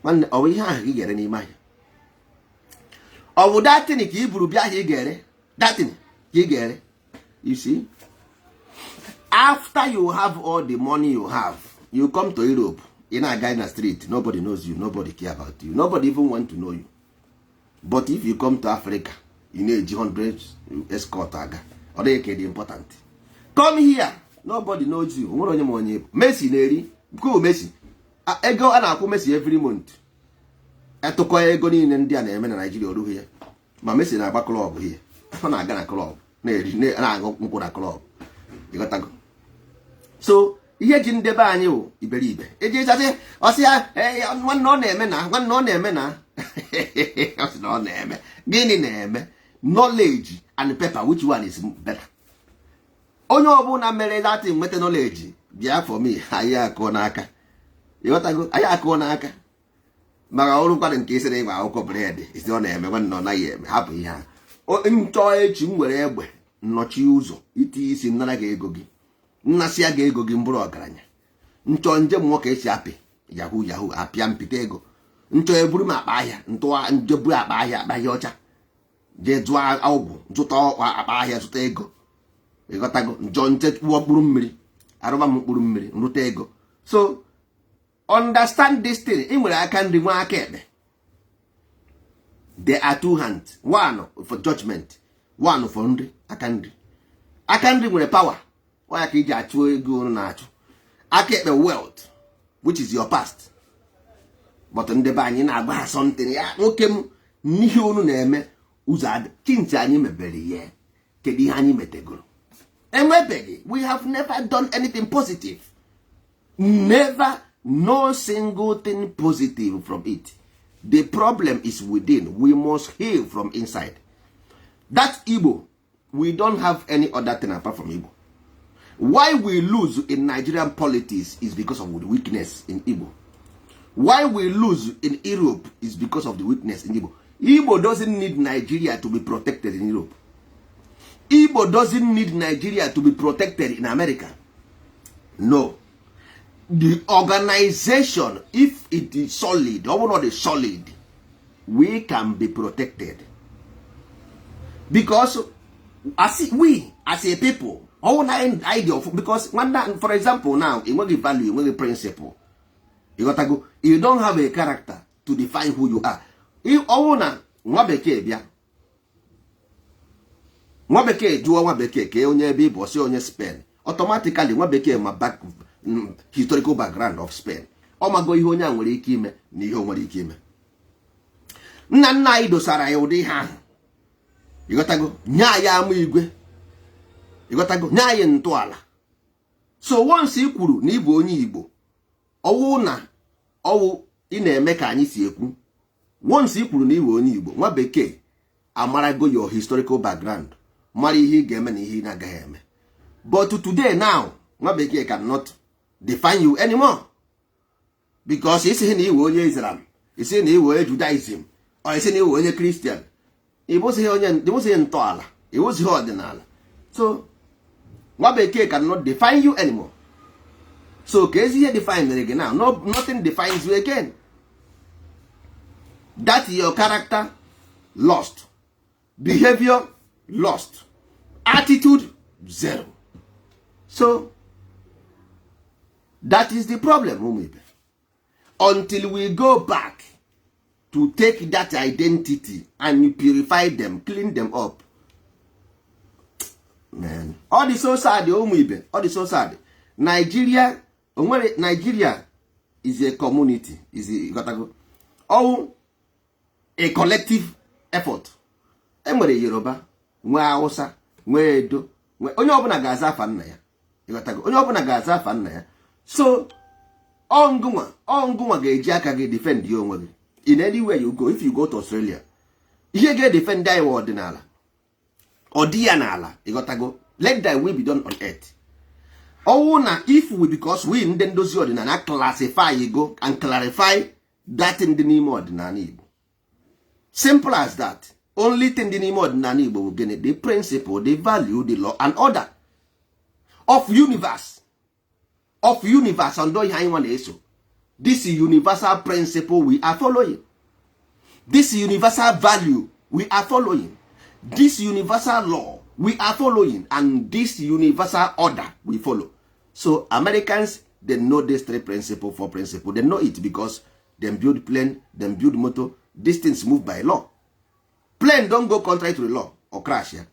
Nwanne, ọ bụ ihe ahụ ị ga-ere n'ime ahịa. Ọ bụ datin ka i buru bịa ahịa ị ga-ere. Datin ka ị ga-ere. You see, after you have all the money you have, you come to Europe, in a guy in the street, nobody knows you, nobody care about you, nobody even want to know you. But if you come to Africa, you need 100 escort aga, or they can be important. Come here, nobody knows you. Messi neri, go Messi. Ego a na-akwụ Messi every month. Etokọ ego niile ndị a na-eme na Nigeria oru here. Ma Messi na-agba club here. Ọ na-aga na club. Na-aṅụ nkwụ na klọb. Ịghọtago? So ihe ji ndebe anyị wụ iberibe. Eji ịchasị ọsị ya nwanne ọ na-eme na ọsị na ọ na-eme. Gịnị na-eme? Knowledge and paper, which one is better? Onye ọbụla mere dati nweta knowledge bịa for me, anyị akụọ n'aka. Ịghọtago? Anyị akụọ n'aka. Maka ọrụ kwadị nke isi na ịgba akwụkwọ bred isi ọ na-eme nwanne ọ naghị eme, hapụ ihe a. Nchọ echi m were egbe nnọchi ụzọ iti isi nnara gị ego gị, nnasịa gị ego gị mbụrụ ọgaranya. Nchọ njem nwoke esi apị yahoo apịa mpịta ego. Nchọ eburu m akpa ahịa ntụwa njebu akpa ahịa ọcha jee zụọ ọgwụ, zụta akpa ahịa, zụta ego. Ịghọtago? Njọ nche kpụọ mkpụrụ mmiri, arụba m mkpụrụ mmiri, nrụta ego. So understand this thing. Ị nwere aka nri nwa aka ekpe. There are two hands, one for judgment, one for nri. Aka nri nwere power. Why ka iji achụ ego unu na-achụ? Aka ekpe wealth, which is your past. But ndị be anyị na-agba ha something ya nwoke m n'ihe unu na-eme ụzọ adị. Chinti anyị mebere ihe. Kedu ihe anyị metegoro? Enwebeghị. We have never done anything positive. Never, no single thing positive from it. The problem is within. We must heal from inside. That Igbo, we don't have any other thing apart from Igbo. Why we lose in Nigerian politics is because of the weakness in Igbo. Why we lose in Europe is because of the weakness in Igbo. Igbo doesn't need Nigeria to be protected in Europe. Igbo doesn't need Nigeria to be protected in America. No. The organization, if it is solid, or not solid, we can be protected. Because we, as a people, own idea of, because for example now, in what value, in what principle, you got to go, you don't have a character to define who you are. If own nwabeke bia, nwabeke juo nwabeke ke onye ebe Igbo si onye Spain, automatically nwabeke ma back historical background of Spain. Ọ mago ihe onye a nwere ike ime na ihe o nwere ike ime. Nna nna anyị dosara ya ụdị ha. Ịghọtago? Nya ya amụ igwe. Ịghọtago? Nya ya ntọala. So once ị kwuru na ị bụ onye Igbo, ọwụ na ọwụ ị na-eme ka anyị si ekwu. Once ị kwuru na ị bụ onye Igbo, nwa bekee amarago your historical background, mara ihe ị ga-eme na ihe ị na-agaghị eme. But today now, nwa bekee cannot define you anymore. Because isi na iwe onye Islam, isi na iwe onye Judaism, or isi na iwe onye Christian, ibosi onye ntọala, ibosi ọdịnala. So nwa bekee cannot define you anymore. So ka ezi ihe define gị now, nothing defines you again. That your character lost, behavior lost, attitude zero. So that is the problem, ụmụ ibe. until we go back to take that identity and purify them, clean them up. Man, all the so sad, ụmụ ibe, all the so sad. Nigeria is a community, all a collective effort. Enwere Yoruba, nwe Hausa, nwe Edo, onye ọbụla ga-aza afa nna ya. Onye ọbụla ga-aza afa nna ya. So ọngụnwa ga-eji aka gị defend ya onwe gị. In anywhere you go, if you go to Australia, ihe ga-defend anyị ọdịnala. Ọdị ya n'ala, ịghọtago. Let thy will be done on earth. Ọwụ na if we, because we ndị ndozi ọdịnala classify Igbo and clarify that in the n'ime ọdịnala Igbo. Simple as that. Only thing dị n'ime ọdịnala Igbo will gain the principle, the value, the law and order of universe. Of universe and ihe anyị nwa na-eso. This universal principle we are following. This universal value we are following. This universal law we are following, and this universal order we follow. So Americans, they know these three principle, four principle. They know it because they build plane, they build motor. These things move by law. Plane don't go contrary to the law or crash. Yeah?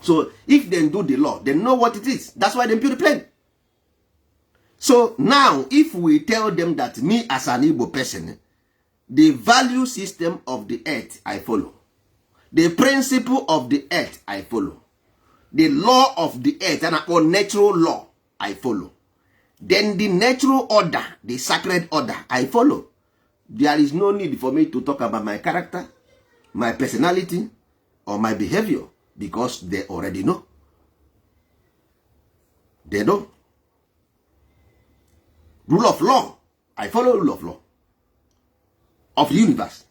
So if they do the law, they know what it is. That's why they build the plane. So now, if we tell them that me as an Igbo person, the value system of the earth I follow, the principle of the earth I follow, the law of the earth and or natural law I follow, then the natural order, the sacred order I follow. There is no need for me to talk about my character, my personality, or my behavior, because they already know. They know. Rule of law, I follow rule of law of the universe.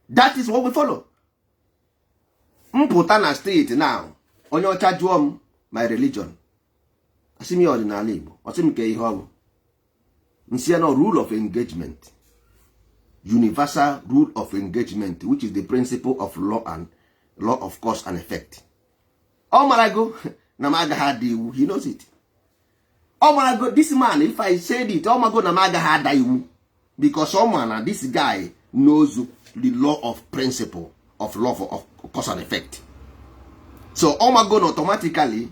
That is what we follow. Mpụta na street now, onye ọcha jụọ m my religion, asị m ya ọdịnala Igbo, ọsị m ke ihe ọ bụ, nsị ya no rule of engagement, universal rule of engagement, which is the principle of law and law of cause and effect. Ọ marago na m agaghị ada iwu, he knows it. Ọ marago, this man, if I said it, ọ marago na m agaghị ada iwu, because ọ ma na this guy knows the law of principle of law of cause and effect. So ọ marago na automatically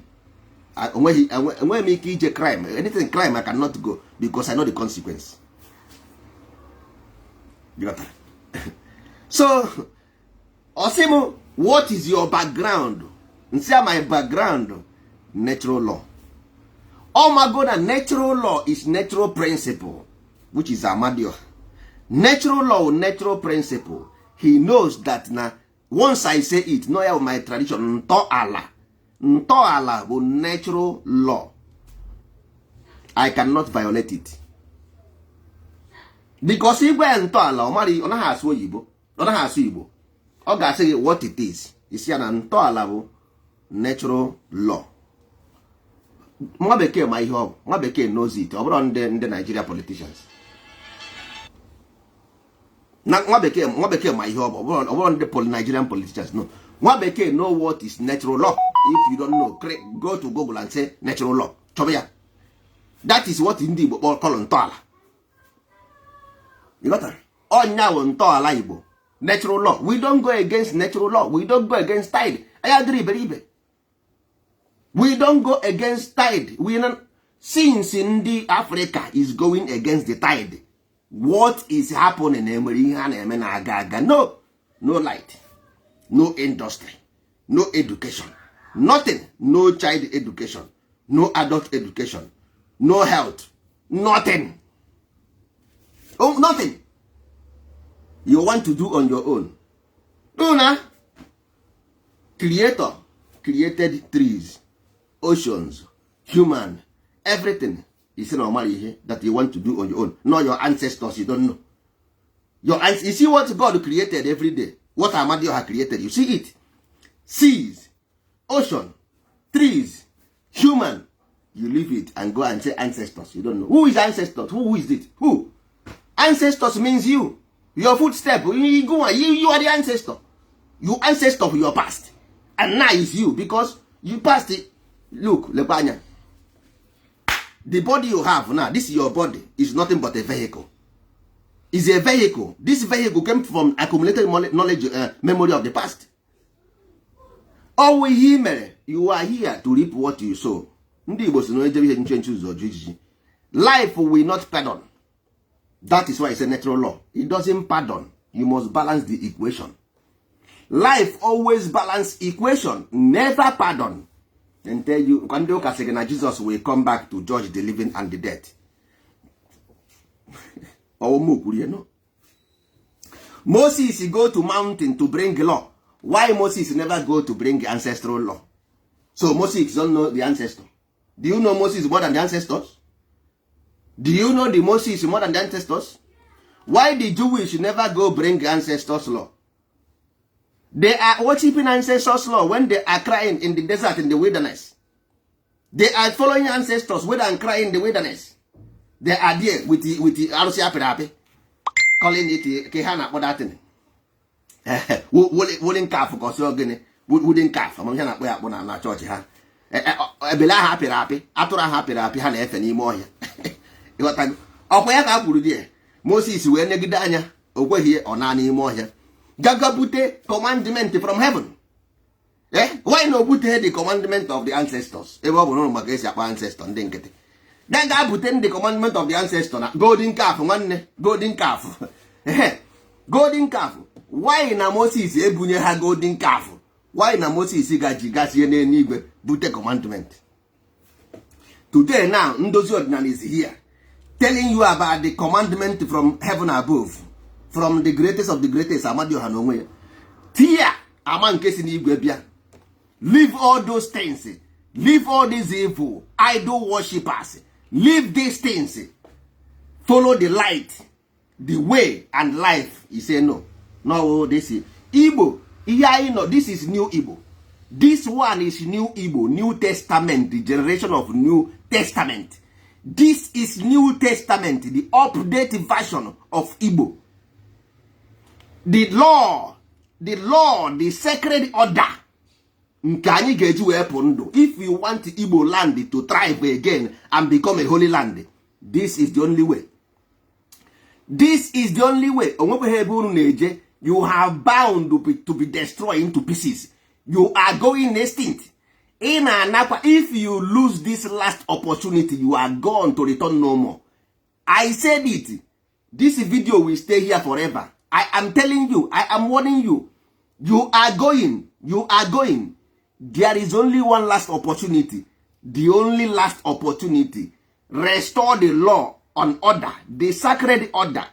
enweghị m ike ije crime, anything crime I cannot go because I know the consequence. You got that? So Osimo, what is your background? Nsia my background, natural law. Oh my God, natural law is natural principle, which is Amadio. Natural law, natural principle. He knows that now. Once I say it, no yeah, my tradition, Ntoala will natural law. I cannot violate it. Because if we're Ntoala, ọ naghị asụ Igbo, ọ naghị asụ Igbo. Ọ ga-asị what it is. Isi ya na Ntoala bụ natural law. Nwa bekee ma ihe ọ bụ, nwa bekee knows it. Ọ bụrụ ndị Nigeria politicians. Na nwa bekee ma ihe ọ bụ, ọ bụrụ ndị Nigerian politicians. No. Nwa bekee know what is natural law. If you don't know, go to Google and say natural law. Chọba ya. That is what ndị Igbo call Ntoala. You got that? Onya wo Ntoala Igbo. Natural law. We don't go against natural law. We don't go against tide. I agree, beribe. We don't go against tide. We not, since in the Africa is going against the tide. What is happening? No. No light. No industry. No education. Nothing. No child education. No adult education. No health. Nothing. Oh, nothing. You want to do on your own. Una Creator created trees, oceans, human, everything. It's normal that you want to do on your own. Not your ancestors, you don't know. You see what God created every day. What Amadio has created. You see it. Seas, ocean, trees, human. You leave it and go and say ancestors. You don't know. Who is ancestors? Who is it? Who? Ancestors means you. Your footstep. You are the ancestor. You ancestor of your past. And now it's you because you passed it. Look, Lebanya. The body you have now, this is your body, is nothing but a vehicle. is a vehicle. This vehicle came from accumulated knowledge, memory of the past. All we hear, you are here to reap what you sow. Life will not pardon. That is why it's a natural law. It doesn't pardon. You must balance the equation. Life always balance equation, never pardon. And tell you, Jesus will come back to judge the living and the dead. Moses go to mountain to bring law. Why Moses never go to bring ancestral law? So Moses don't know the ancestor. Do you know Moses more than the ancestors? Do you know the Moses more than the ancestors? Why the Jewish never go bring ancestors law? They are worshiping ancestors law when they are crying in the desert, in the wilderness. They are following ancestors when they are crying in the wilderness. They are there with the Arusi Apirapi, calling it Kehana for that thing. Wooden calf, of course, wooden calf. I'm going to put on church. Bela happy rapi, Atura happy rapi, Han F anymore. What I put there. Moses, when Negidanya, over here or Nani more here. Gagabute commandment from heaven. Why no put the commandment of the ancestors? Ancestor, didn't then God put the commandment of the ancestor. Golden calf, one golden calf. Golden calf. Why na Moses ebunye ha golden calf? Why na Moses gasi n'enigwe bute commandment? Today now, Ndozi Ordinal is here telling you about the commandment from heaven above, from the greatest of the greatest, Amadio Hanonwe. Tia aman kesi n'igwe bia. Leave all those things. Leave all these evil idol worshippers. Leave these things. Follow the light, the way and life. He say no. No, this is Igbo. Yeah, know, this is new Igbo. This one is new Igbo, New Testament, the generation of New Testament. This is New Testament, the updated version of Igbo. The law, the sacred order. If you want Igbo land to thrive again and become a holy land, this is the only way. This is the only way. You are bound to be destroyed into pieces. You are going extinct. If you lose this last opportunity, you are gone to return no more. I said it. This video will stay here forever. I am telling you, I am warning you. You are going. You are going. There is only one last opportunity. The only last opportunity. Restore the law on order. The sacred order.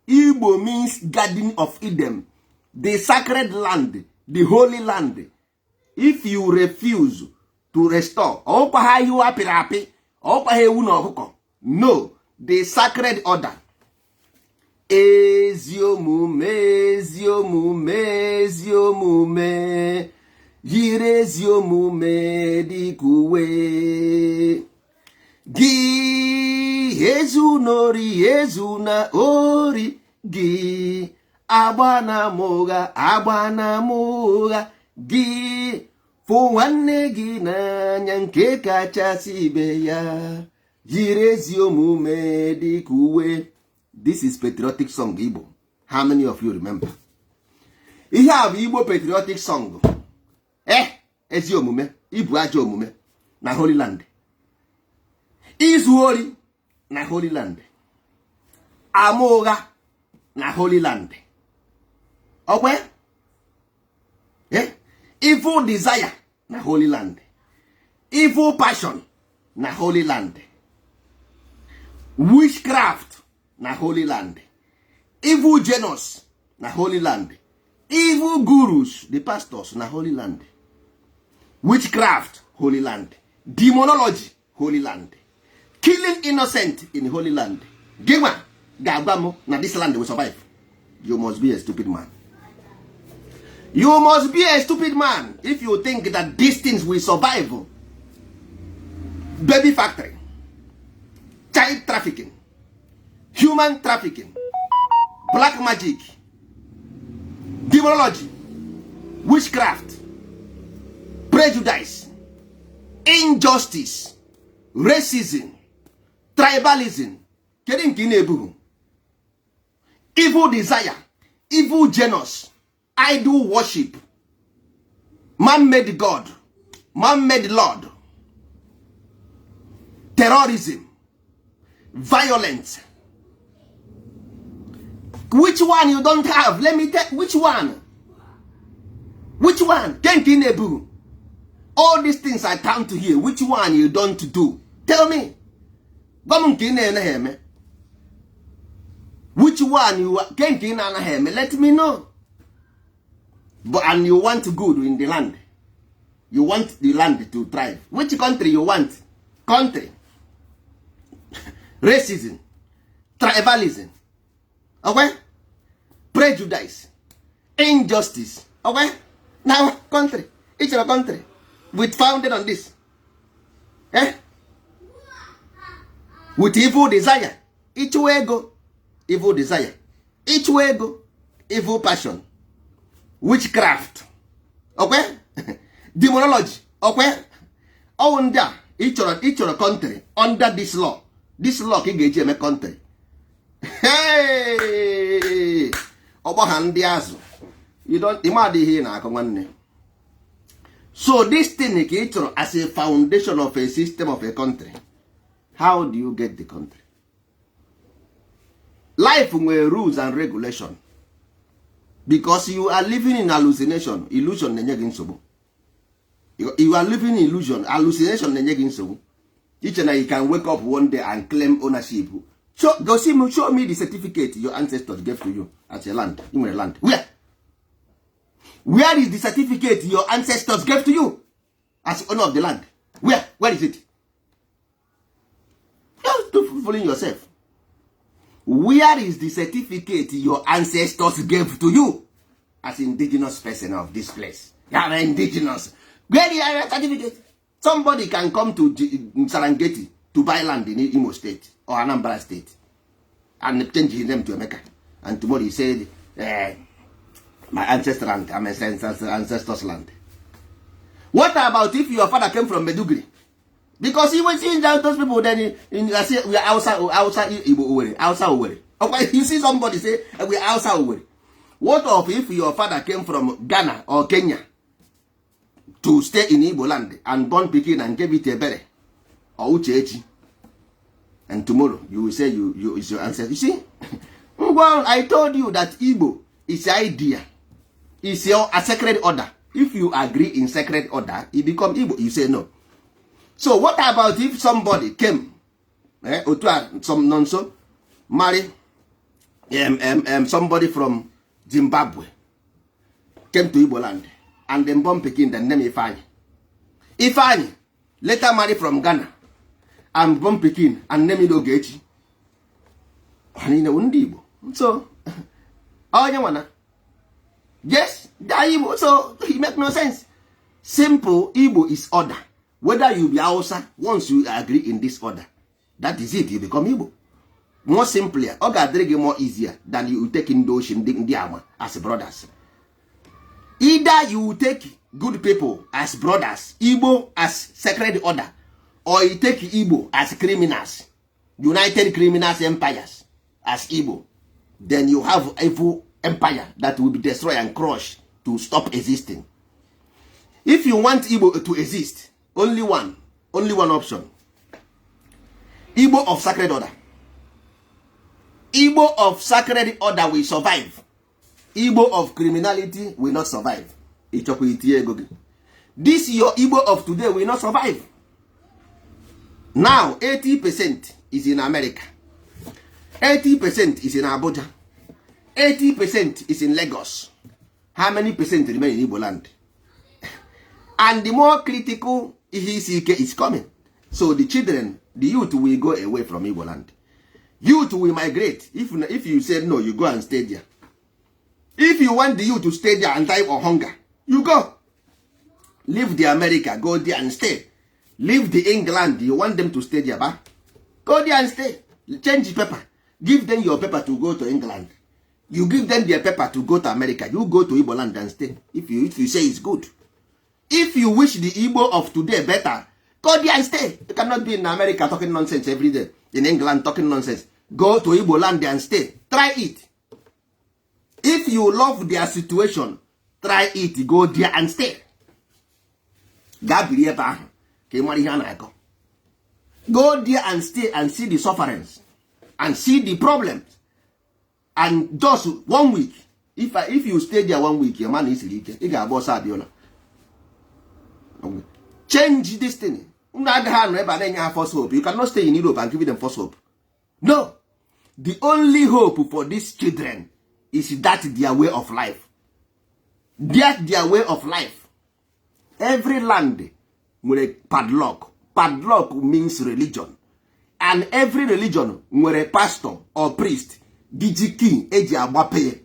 Igbo means Garden of Eden. The sacred land. The holy land. If you refuse to restore, no, the sacred order. Eziomume, eziomume, eziomume, yire eziomume dikuwe. Gi ezunori ezuna ori gi agbana moga gi fụ nwanne gị n'anya nke kachasị ibe ya yiri ezi omume dịka uwe. This is patriotic song Igbo. How many of you remember? Ihe a bụ Igbo patriotic song. Ezi omume, ibu ajọ omume na Holy Land. Izu ori na Holy Land. Ama ụgha na Holy Land. Okay? Evil desire na Holy Land. Evil passion na Holy Land. Witchcraft na Holy Land. Evil genus na Holy Land. Evil gurus, the pastors, na Holy Land. Witchcraft, Holy Land. Demonology, Holy Land. Killing innocent in Holy Land. Gima, Gabamo, na this land will survive. You must be a stupid man. You must be a stupid man if you think that these things will survive. Baby factory, child trafficking, human trafficking, black magic, demonology, witchcraft, prejudice, injustice, racism, tribalism, evil desire, evil genus, idol worship, man-made God, man-made Lord, terrorism, violence. Which one you don't have? Let me tell. Which one? Which one? Kenkinebu. All these things I count to here. Which one you don't do? Tell me. Which one you let me know. But and you want good in the land. You want the land to thrive. Which country you want? Country. Racism. Tribalism. Okay? Prejudice. Injustice. Okay? Now country. Each of a country. With founded on this. Eh? With evil desire. Each way go. Evil desire. Each way go. Evil passion. Witchcraft. Okay? Demonology. Okay? Under each other country. Under this law. This law can get you a country. Hey! Ọgbọha ndị azụ. You don't imagine here na akọ nwanne. So this thing ka ị chọrọ as a foundation of a system of a country. How do you get the country? Life nwere rules and regulation. Because you are living in hallucination. Illusion na-enye gị nsogbu. You are living in illusion. Hallucination na-enye gị nsogbu. Each and you can wake up one day and claim ownership. Show me the certificate your ancestors gave to you as a land. In a land. Where is the certificate your ancestors gave to you as owner of the land? Where is it? Just to fooling yourself. Where is the certificate your ancestors gave to you as indigenous person of this place? You are indigenous. Where is your certificate? Somebody can come to Serengeti to buy land in Imo State or Anambra State and change his name to Emeka. And tomorrow he said, my ancestor land, my ancestors land. What about if your father came from Meduguri? Because he was seeing those people then we are outside Igbo outside. Okay, you see somebody say we are outside. What of if your father came from Ghana or Kenya to stay in Igbo land and born Pikin and gave it a berry or Uchechi, and tomorrow you will say you is your ancestor? You see, well, I told you that Igbo is idea, is a sacred order. If you agree in sacred order, it become Igbo. You say no. So what about if somebody came, some nonso, marry somebody from Zimbabwe, came to Igbo land, and then born Pikin, the name Ifeanyi. Ifeanyi later marry from Ghana, and born Pikin, and name Ogechi. So, yes, that Igbo. So it make no sense. Simple. Igbo is order. Whether you be Hausa, once you agree in this order, that is it. You become Igbo. More simpler. More easier than you take in the ocean as brothers. Either you take good people as brothers, Igbo as sacred order, or you take Igbo as criminals, united criminals empires as Igbo. Then you have evil empire that will be destroyed and crushed to stop existing. If you want Igbo to exist, only one option. Igbo of sacred order. Igbo of sacred order will survive. Igbo of criminality will not survive. This your Igbo of today will not survive. Now 80% is in America, 80% is in Abuja, 80% is in Lagos. How many percent remain in Igbo land? And the more critical is coming. So the children, the youth will go away from Igbo land. Youth will migrate. If you say no, you go and stay there. If you want the youth to stay there and die of hunger, you go. Leave the America, go there and stay. Leave the England, you want them to stay there, bah? Go there and stay. Change the paper. Give them your paper to go to England. You give them their paper to go to America. You go to Igbo land and stay. If you say it's good. If you wish the Igbo of today better, go there and stay. You cannot be in America talking nonsense every day. In England talking nonsense. Go to Igbo land and stay. Try it. if you love their situation, try it, go there and stay. gaa biri ebe ahụ ka ị mara ihe a na-akọ. Go there and stay and see the sufferings and see the problems, and just 1 week, if you stay there 1 week, your man isiri ike, ị ga-agba ọsọ abịa. Change this thing. Unu agaghị anọ ebe a na-enye ha false hope. You cannot stay in Europe and give them false hope. No. The only hope for these children is that their way of life. That their way of life. Every land nwere padlock. Padlock means religion. And every religion nwere pastor or priest. Digi key eji agbape.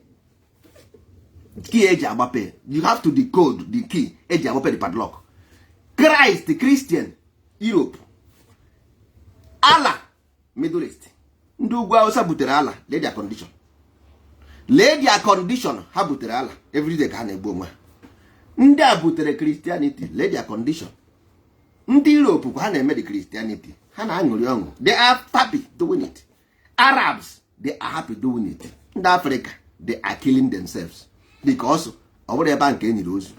Key eji agbape. You have to decode the key eji agbape the padlock. Christ, Christian, Europe. Allah, Middle East. Ndị ugwu Hausa butere Allah, lay their condition. Lay their condition, ha butere Allah. Everyday ka ha na-egbu onwe ha. Ndị a butere Christianity, lay their condition. Ndị Europe ha na-eme the Christianity, ha na-aṅụrị ọṅụ. They are happy doing it. Arabs, they are happy doing it. Ndị Africa, they are killing themselves. Because ọ bụrụ ebe a nke enyiri ozu.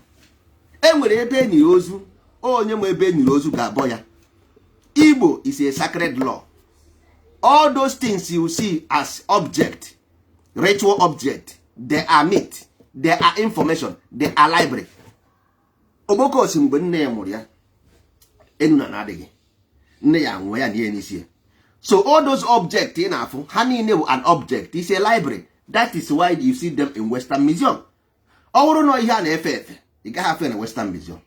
E nwere ebe enyiri ozu, onye ma ebe enyiri ozu ga-abọ ya. Igbo is a sacred law. All those things you see as object, ritual object, they are myth, they are information, they are library. Ogboko osi mgbe nne ya mụrụ ya, enu na adịghị. Nne ya nwe ya nie n'isi. So all those objects ị na-afụ, ha niile bụ an object, is a library. That is why you see them in Western Museum. Ọ bụrụ na ihe a na-efe efe, ị gaghị afụ na Western Museum.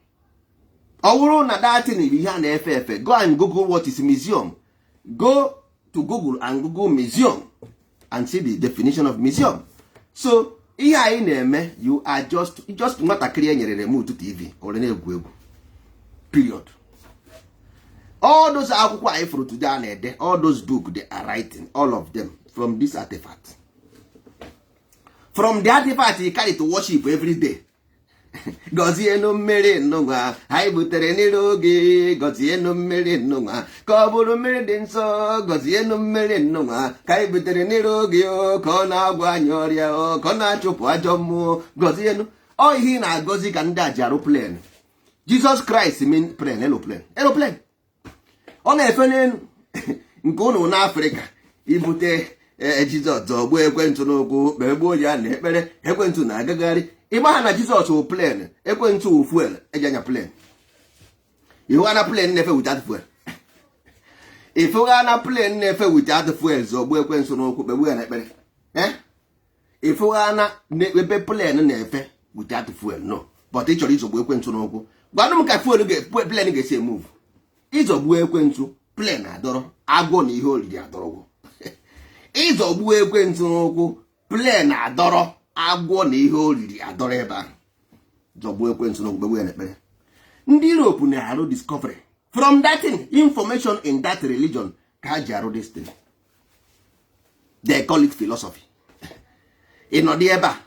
Ọ bụrụ na datin bụ ihe a na-efe efe, go and Google what is museum. Go to Google and Google museum and see the definition of museum. So ihe anyị na-eme, you are just nwatakịrị enyere remote TV or na-egwu egwu. Period. All those akwụkwọ anyị fụrụ today a na-ede, all those books they are writing, all of them from this artifact. From the artifact you carry to worship every day. Gọzie nụ mmiri nnụnwa anyị butere n'ire oge, gọzie nụ mmiri nnụnwa ka ọ bụrụ mmiri dị nsọ, gọzie nụ mmiri nnụnwa ka anyị butere n'ire oge, ka ọ na-agwọ anyị ọrịa, ka ọ na-achụpụ ajọ mmụọ, gọzie nụ. Ọ ihe na-agọzi ka ndị a ji arụ plane. Jesus Christ mean plane, aeroplane. Ọ na-efe n'elu nke ụnụ n'Africa ibute Jizọs zọgbuo ekwentị n'ụkwụ, kpee gbuo ya na ekpere, ekwentị na-agagharị. Ịma ha na Jizọs wụ plane, ekwentị wụ fuel eji anya plane. Ihu ana plane na-efe without fuel. Ifu ana plane na-efe without fuel zọgbuo ekwentị n'ụkwụ, kpee gbuo ya na ekpere. Ifu ana ebe plane na-efe without fuel, no. But ị chọrọ izọgbuo ekwentị n'ụkwụ. Gwanụ m ka plane ga-esi move. Izọgbuo ekwentị, plane adọrọ, agwọ na ihe oriri adọrọgwụ. Izọgbuo ekwentị n'ụkwụ, plane adọrọ, agwọ na ihe oriri adọrọ ebe ahụ. Zọgbuo ekwentị n'ụkwụ, kpegbu ya n'ekpere. Ndị Europe na-arụ discovery from that thing, information in that religion ka ha ji arụ this thing. They call it philosophy. Ị nọdụ ebe a,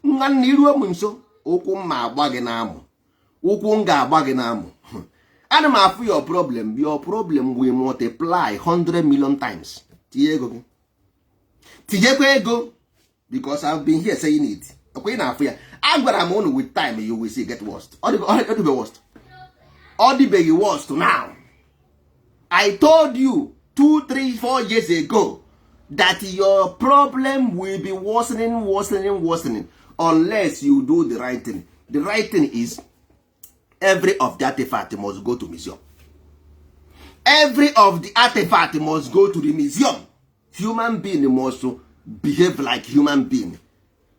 nwanne iruo m nso, ụkwụ m ma agba gị n'amụ, ụkwụ m ga-agba gị n'amụ. Ana m afụ your problem will multiply 100 million times. Tinye ego gị, tinyekwa ego, because I've been here saying it. Okay, na afụ ya. Agwara m unu with time you will see get worst. All the worst. All the worst now. I told you 2, 3, 4 years ago that your problem will be worsening unless you do the right thing. The right thing is every of the artifact must go to museum. Every of the artifact must go to the museum. Human being must behave like human being.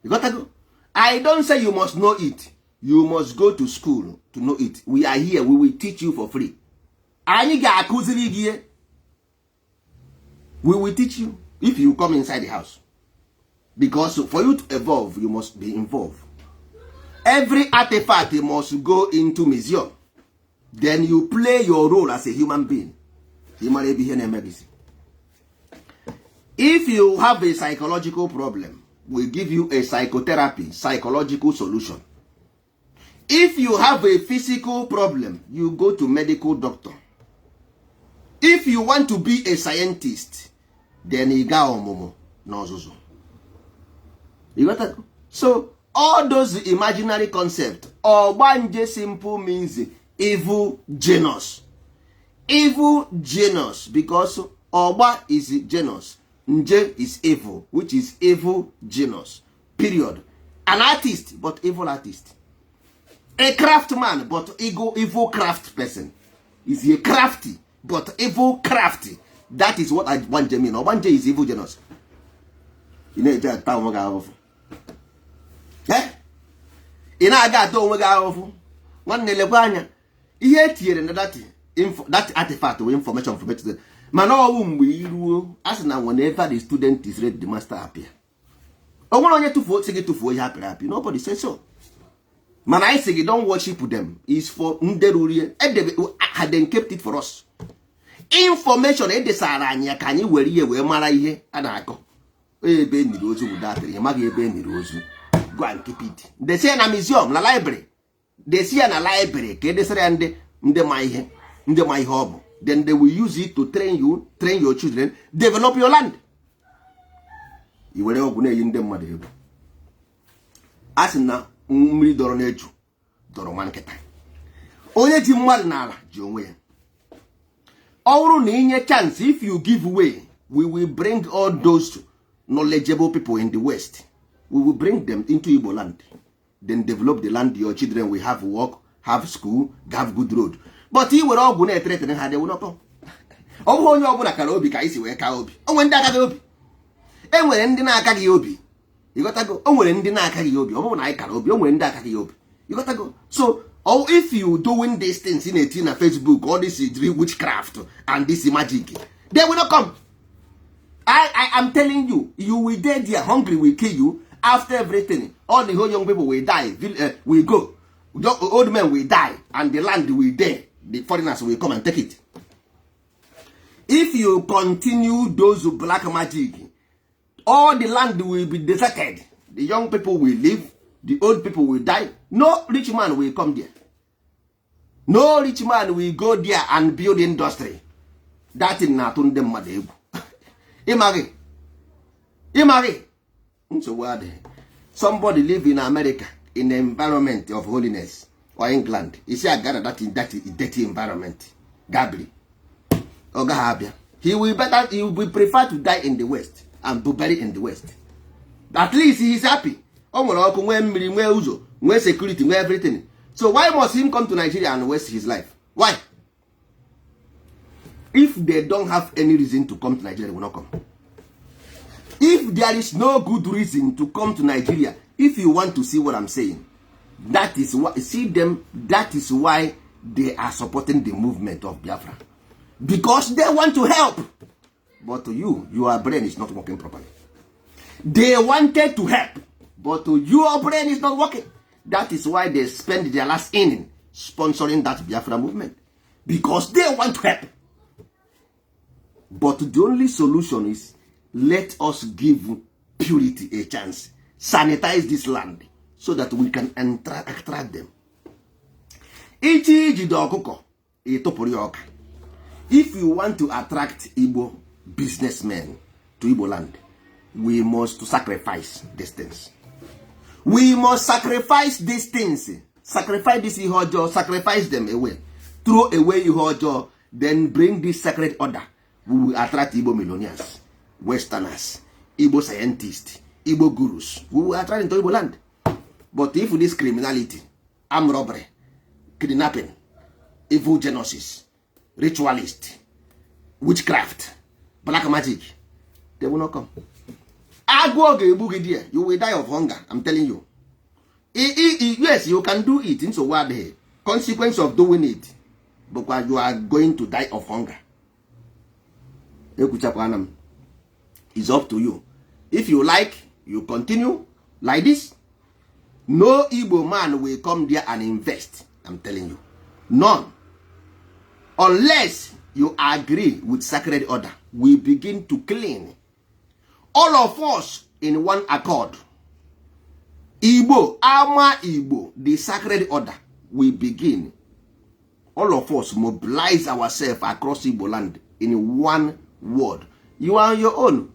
You got to go. I don't say you must know it. You must go to school to know it. We are here. We will teach you for free. Anyị ga-akụziri gị. We will teach you if you come inside the house. Because for you to evolve, you must be involved. Every artifact must go into museum. Then you play your role as a human being. If you have a psychological problem, we give you a psychotherapy, psychological solution. If you have a physical problem, you go to medical doctor. If you want to be a scientist, then you go ọmụmụ n'ọzụzụ. So all those imaginary concepts, ogbanje simple means evil genus. Evil genus, because ogba is genus, nje is evil, which is evil genus, period. An artist, but evil artist. A craftsman, but evil craft person. Is a crafty, but evil crafty. That is what ogbanje mean. Ogbanje is evil genus. You know, ị na-aga ata onwe gị ahụhụ nwanne, lekwa anya ihe etinyere na that artifact or information from it, mana ọwụ mgbe iruo a sị na whenever the student is ready, the master appear. O nwere onye tụfuo sị gị tụfuo ihe apịrị apị, nobody says so. Mana anyị sị gị don't worship them, is for ndị rurie had them kept it for us. Information edesara anyị ya ka anyị were ihe wee mara ihe a na-akọ. Ebe eniri ozu bụ datịrị, ị maghị ebe eniri ozu. Go and keep it. They say na museum, na library. They say na library ka edesara ya ndị ma ihe ọ bụ. Then they will use it to train your children, develop your land. I were ọgwụ na-eyi ndị mmadụ egwu. A sị na mmiri dọrọ n'eju dọrọ nwa nkịta. Onye ji mmadụ n'ala ji onwe ya. Ọ bụrụ na inye chance, if you give way, we will bring all those knowledgeable people in the West. We will bring them into Igbo land. Then develop the land. Your children will have work, have school, have good road. But he will all go na threaten ha, they will not come. Ọ bụ onye ọbụla kara obi ka isi wee ka obi. O nwere ndị akaghị obi. E nwere ndị na-akaghị obi. Ịghọtago? O nwere ndị na-akaghị obi. Ọ bụrụ na anyị kara obi, o nwere ndị akaghị obi. Ịghọtago? So, if you doing these things in na Facebook, all this witchcraft and this magic, they will not come. I am telling you, you will die there, hungry will kill you. After everything, all the whole young people will die, will go. Old men will die, and the land will die. The foreigners will come and take it. If you continue those black magic, all the land will be deserted. The young people will live, the old people will die. No rich man will come there. No rich man will go there and build industry. That is not on them. Imagine. So somebody live in America in the environment of holiness, or England, you see, I gather that in that dirty environment, Gabri or Gahabia, he will prefer to die in the West and be buried in the West. At least he is happy. Where security, where everything. So why must him come to Nigeria and waste his life? Why? If they don't have any reason to come to Nigeria, they will not come. If there is no good reason to come to Nigeria, if you want to see what I'm saying, that is why, see them, that is why they are supporting the movement of Biafra. Because they want to help. But your brain is not working properly. They wanted to help, but your brain is not working. That is why they spend their last inning sponsoring that Biafra movement. Because they want to help. But the only solution is, let us give purity a chance. Sanitize this land so that we can attract them. If you want to attract Igbo businessmen to Igbo land, we must sacrifice these things. We must sacrifice these things. Sacrifice this ihojo, sacrifice them away. Throw away ihojo, then bring this sacred order. We will attract Igbo millionaires, Westerners, Igbo scientists, Igbo gurus. We will attract into Igbo land. But if this criminality, armed robbery, kidnapping, evil genosis, ritualist, witchcraft, black magic, they will not come. You will die of hunger, I'm telling you. Yes, you can do it. So what the consequence of doing it? Because you are going to die of hunger. It's up to you. If you like, you continue like this. No Igbo man will come there and invest. I'm telling you. None. Unless you agree with sacred order, we begin to clean. All of us in one accord. Igbo, Ama Igbo, the sacred order, we begin. All of us mobilize ourselves across Igbo land in one word. You are on your own.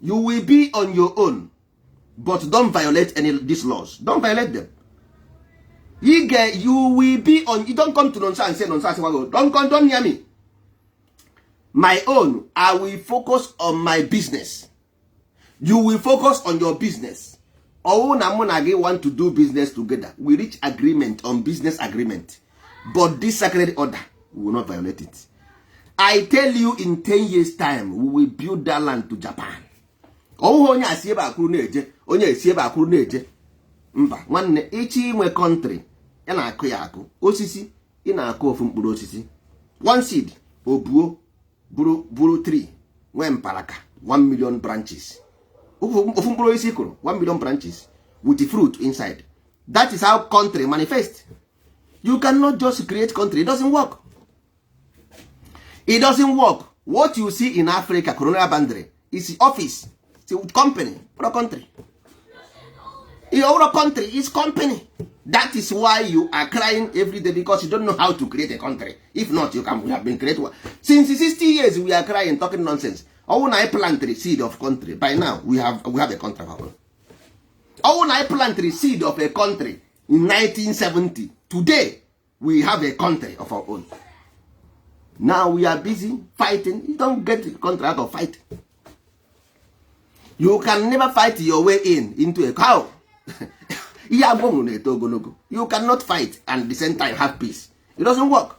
You will be on your own. but don't violate these laws. Don't violate them. You will be on. You don't come to nonsense and say nonsense. Don't hear me. My own, I will focus on my business. You will focus on your business. Oh, Namonage want to do business together. We reach agreement on business agreement. But this sacred order, we will not violate it. I tell you, in 10 years' time, we will build that land to Japan. Oh, onye asieba akuru neje, onye asieba akuru neje. Mba, nwanne, echi inwe country, ya na akụ ya akụ. Osisi, ị na-akụ ofu mkpụrụ osisi. One seed, obuo, buru 3, nwee mpalaka, 1 million branches. Ofu mkpụrụ osisi kụrụ, 1 million branches, with the fruit inside. That is how country manifests. You cannot just create country. It doesn't work. It doesn't work. What you see in Africa, colonial boundary, is office. It's a company, or a country. Your country is company. That is why you are crying every day, because you don't know how to create a country. If not, we have been created. Since 60 years, we are crying, talking nonsense. Oh, when I plant the seed of country, by now we have a country. Oh, when I plant the seed of a country in 1970, today we have a country of our own. Now we are busy fighting. You don't get the country out of fight. You can never fight your way into a cow. You cannot fight and at the same time have peace. It doesn't work.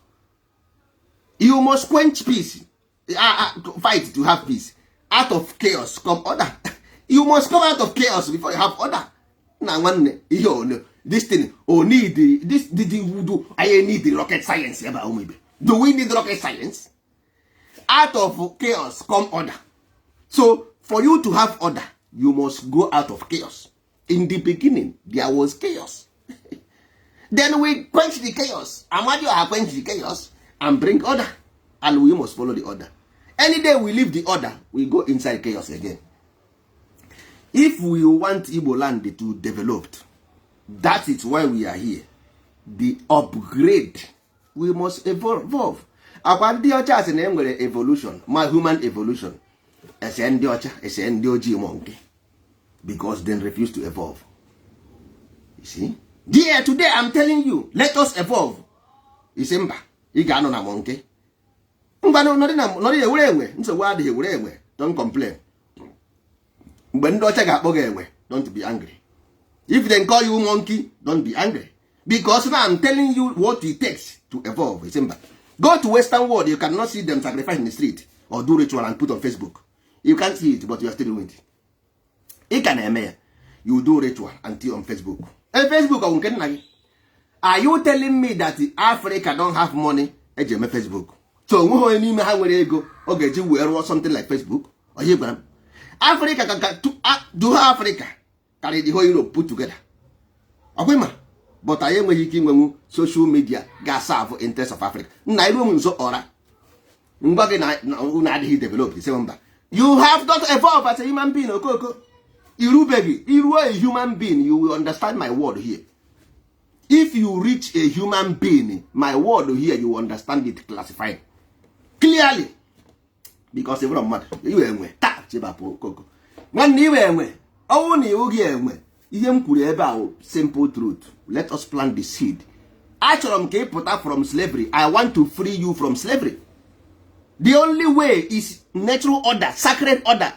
You must quench peace. Fight to have peace. Out of chaos come order. You must come out of chaos before you have order. Now one this thing need this I need the rocket science. Do we need rocket science? Out of chaos come order. So for you to have order, you must go out of chaos. In the beginning, there was chaos. Then we quench the chaos. And when you have quenched the chaos and bring order, and we must follow the order. Any day we leave the order, we go inside chaos again. If we want Igbo land to develop, that is why we are here. The upgrade, we must evolve. Akwa ndị ọcha asị na enwere evolution, my human evolution. Ese ndị ọcha, ese ndị ojii monkey. Because they refuse to evolve. You see? There, today I'm telling you, let us evolve. You see, mba, ị ga-anọ na monkey. Mba nọrị ewere enwe, nsogbu adịghị ewere enwe, don't complain. Mgbe ndị ọcha ga-akpọ gị enwe, don't be angry. If they call you monkey, don't be angry. Because now I'm telling you what it takes to evolve. You see, mba. Go to Western world, you cannot see them sacrifice in the street or do ritual and put on Facebook. You can't see it, but you are still doing it. You do ritual until on Facebook. And Facebook, are you telling me that Africa don't have money? Facebook. So we have something like Facebook. Africa do Africa carry the whole Europe put together. But I am making social media gas serve interest of Africa. You have not evolved as a human being. Iru baby, you are a human being, you will understand my word here. If you reach a human being, my word here, you understand it classified clearly. Because every matter, you are tap koko. When you are only you about simple truth. Let us plant the seed. Actually, put up from slavery. I want to free you from slavery. The only way is natural order, sacred order.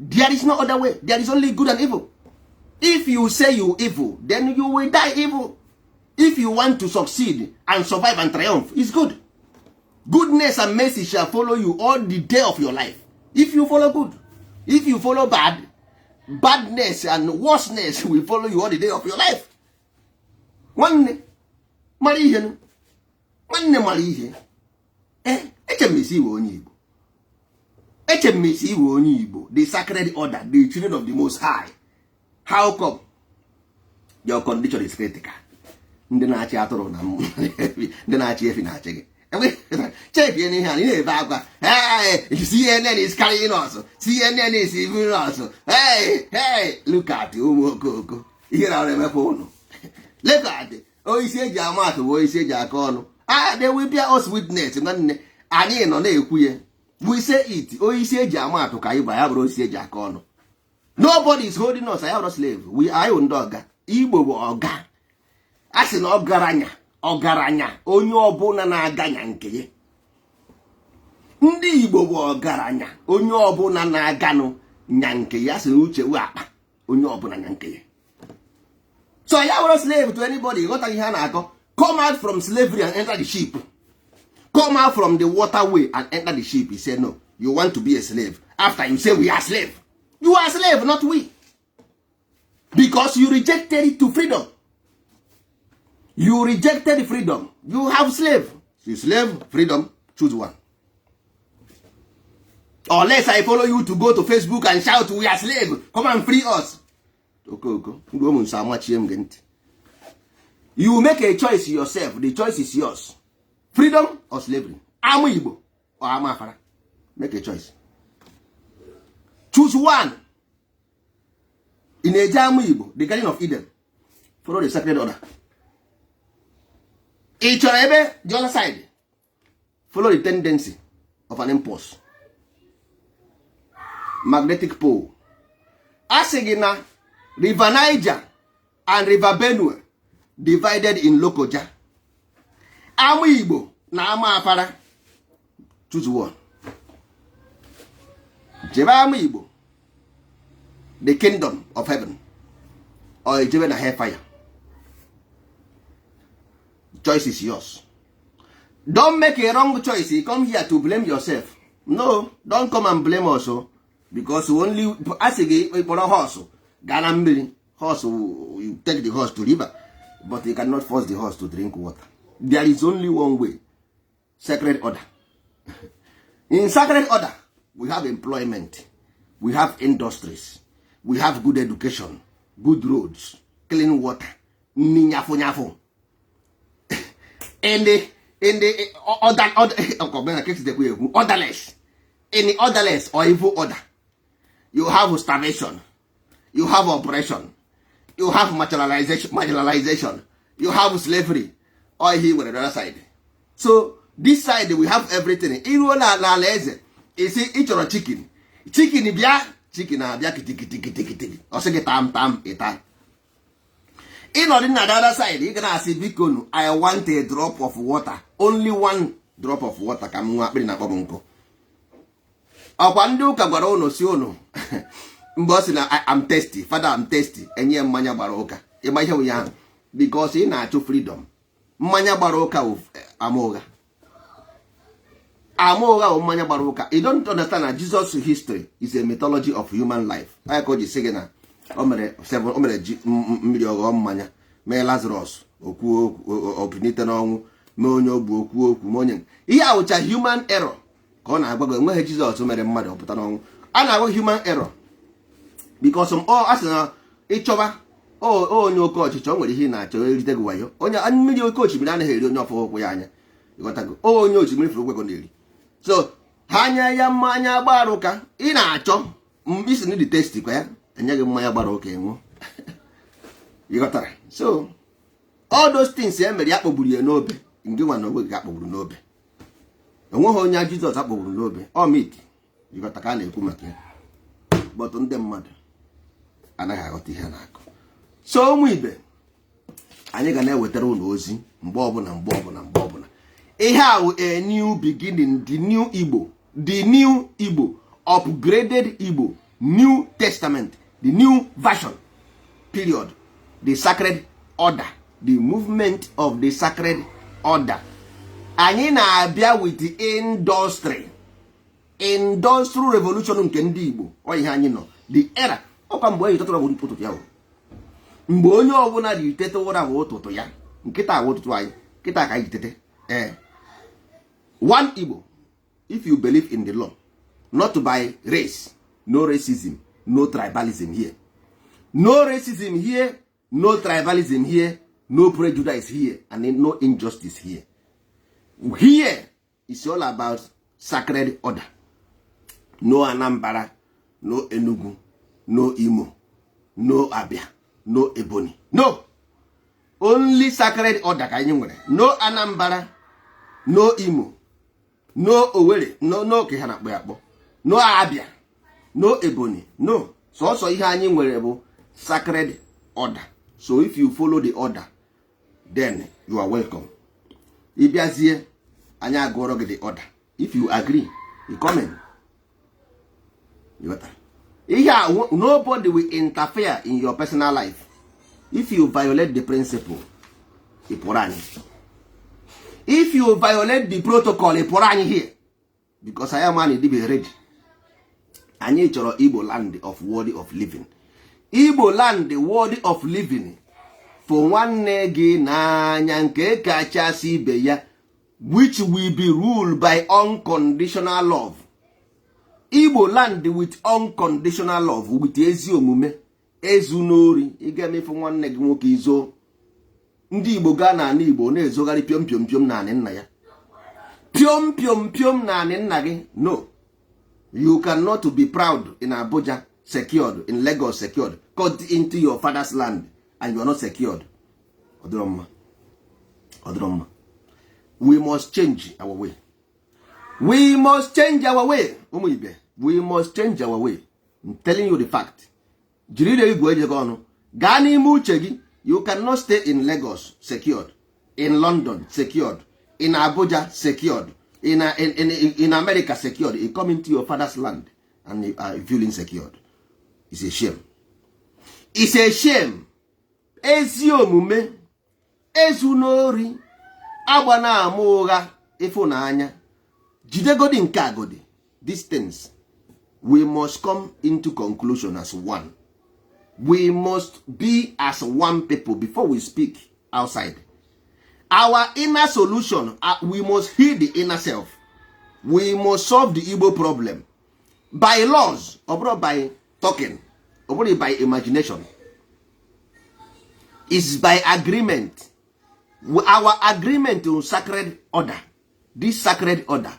There is no other way. There is only good and evil. If you say you evil, then you will die evil. If you want to succeed and survive and triumph, it's good. Goodness and mercy shall follow you all the day of your life. If you follow good. If you follow bad, badness and worseness will follow you all the day of your life. One Marie, the sacred order, the children of the Most High. How come your condition is critical? Ndị na-achị atụrụ na ndị na-achị efi na-achị gị. Check any hand, you know, CNN is carrying us. CNN is even us. Hey, look at you. Here are the phone. Look at it. Oh, you say Jamato, oh, you say Jacono. There will be us witness. We say it. Oh, you say Jamato, Kaiba, say Jacono. Nobody is holding us. I am not slave. We are ndị ọga. Igbo bụ ọga. A sị na ọgaranya onye ọbụla na-aganya nke ya. Ndị Igbo bụ ọgaranya onye ọbụla na-aganụ nya nke ya, sị uche we akpa onye ọbụla nya nke ya. So I am not slave to anybody. Ghọta ihe a na-akọ. Come out from slavery and enter the ship. Come out from the waterway and enter the ship. He said no. You want to be a slave. After you say we are slave. You are slave, not we. Because you rejected it to freedom. You rejected freedom. You have slave. You slave, freedom, choose one. Unless I follow you to go to Facebook and shout, we are slave. Come and free us. You make a choice yourself. The choice is yours. Freedom or slavery. I'm Igbo or I'm Afara. Make a choice. Choose one. In a Jamu Igbo, the Garden of Eden, follow the sacred order. Each or every the other side, follow the tendency of an impulse. Magnetic pole. Asegina, River Niger and River Benue divided in Lokoja. Amu Igbo na Ama Afara. Choose one. Jeba Amu Igbo, the kingdom of heaven, or Jeba na hellfire. Choice is yours. Don't make a wrong choice. You come here to blame yourself. No, don't come and blame us. Because only as a horse, horse, you take the horse to river, but you cannot force the horse to drink water. There is only one way. Sacred order. In sacred order, we have employment, we have industries, we have good education, good roads, clean water, nyafo. In the orderless, in the orderless or evil order, you have starvation, you have oppression, you have marginalization, you have slavery, or here with the other side. So this side we have everything. You see, each or a chicken bia, chicken bia kitty. Or say tam eta. In the other side, you're gonna see Bikonu, I want a drop of water. Only one drop of water can move in a babunko. Apandu Kagwarono Siono. Mbossina, I'm thirsty. Father, I'm thirsty. And ye Manya Baroka. You might have young. Because in our freedom. Manya Baroka of Amoga. Amoga or Manya Baroka. You don't understand that Jesus' history is a mythology of human life. I call you Segena. Several million manya, me Lazarus, opinite no monyo buoku monyan. Here which a human error. Kona agbago Jesus mere mmadụ pụta n'ọnwụ. A na-agwa human error. Because some all asina ịchọba onye oke ọchịchọ nwere ihe na-achọ erite gị wayo. Onye mmiri oke osimiri anaghị eri onye ọfọ ụkwụ ya anya. Ịghọtago. Onye osimiri furu gwego na-eri. So ha anya ya mmanya gbara ụka ị na-achọ isi ni the test kwa ya. Enyeghị mmanya gbara oke enwu. You got that? So all those things mere ya kpogburu ya n'obe. Nke nwa na ogwe ga kpogburu n'obe. Enweghị onye Jizọs akpogburu n'obe. Ọ meat. You got ka na-ekwu maka ya. But ndị mmadụ anaghị aghọta ihe na-akọ. So ụmụ ibe anyị ga na-ewetara unu ozi mgbe ọbụla. Ihe a a new beginning, the new Igbo, upgraded Igbo, New Testament, the new version, period. The sacred order, the movement of the sacred order. Anyị na-abịa with the industrial revolution nke ndị Igbo. Ọ ihe anyị nọ. The era. Ọkwa mgbe onye tụtụrụ bụ ụtụtụ ya. Mgbe onye ọbụla dị tete ụra bụ ụtụtụ ya. Nkịta bụ ụtụtụ anyị. Nkịta ka anyị tete. One Igbo. If you believe in the law, not by race. No racism, no tribalism here. No racism here, no tribalism here, no prejudice here, and no injustice here. Here is all about sacred order. No Anambra, no Enugu, no Imo, no Abia, no Ebonyi. No! Only sacred order. No Anambra, no Imo, no Owerri, no Kehanakbo, no Abia. No Ebonyi, no. sọsọ ihe anyị nwere bụ sacred order. So if you follow the order, then you are welcome. Ịbịazie anyị agụọrọ gị the order. If you agree, you comment. Nobody will interfere in your personal life. If you violate the principle, if you violate the protocol, here, because I am man be ready. Anyị chọrọ Igbo land of worthy of living. Igbo land worthy of living for nwanne gị n'anya nke kachasị ibe ya, which will be ruled by unconditional love. Igbo land with unconditional love, with ezi omume, ezu n'ori. Ị ga-emefu nwanne gị nwoke izo. Ndị Igbo gaa na ana Igbo na-ezogharị piom piom piom na anị nna ya. Piom piom piom na anị nna gị. No. You cannot be proud in Abuja secured, in Lagos secured, cut into your father's land and you are not secured. Odroma. We must change our way. We must change our way. We must change our way. I'm telling you the fact. You cannot stay in Lagos secured, in London secured, in Abuja secured, in America secured. You come into your father's land and you are feeling secured. It's a shame. It's a shame. Ezi omume, ezu n'ori, agba na ama ụgha, ịfụnanya, jidegodi nke agodi. These things, we must come into conclusion as one. We must be as one people before we speak outside. Our inner solution, we must heal the inner self. We must solve the Igbo problem by laws, or by talking, or by imagination. It's by agreement. Our agreement to sacred order. This sacred order,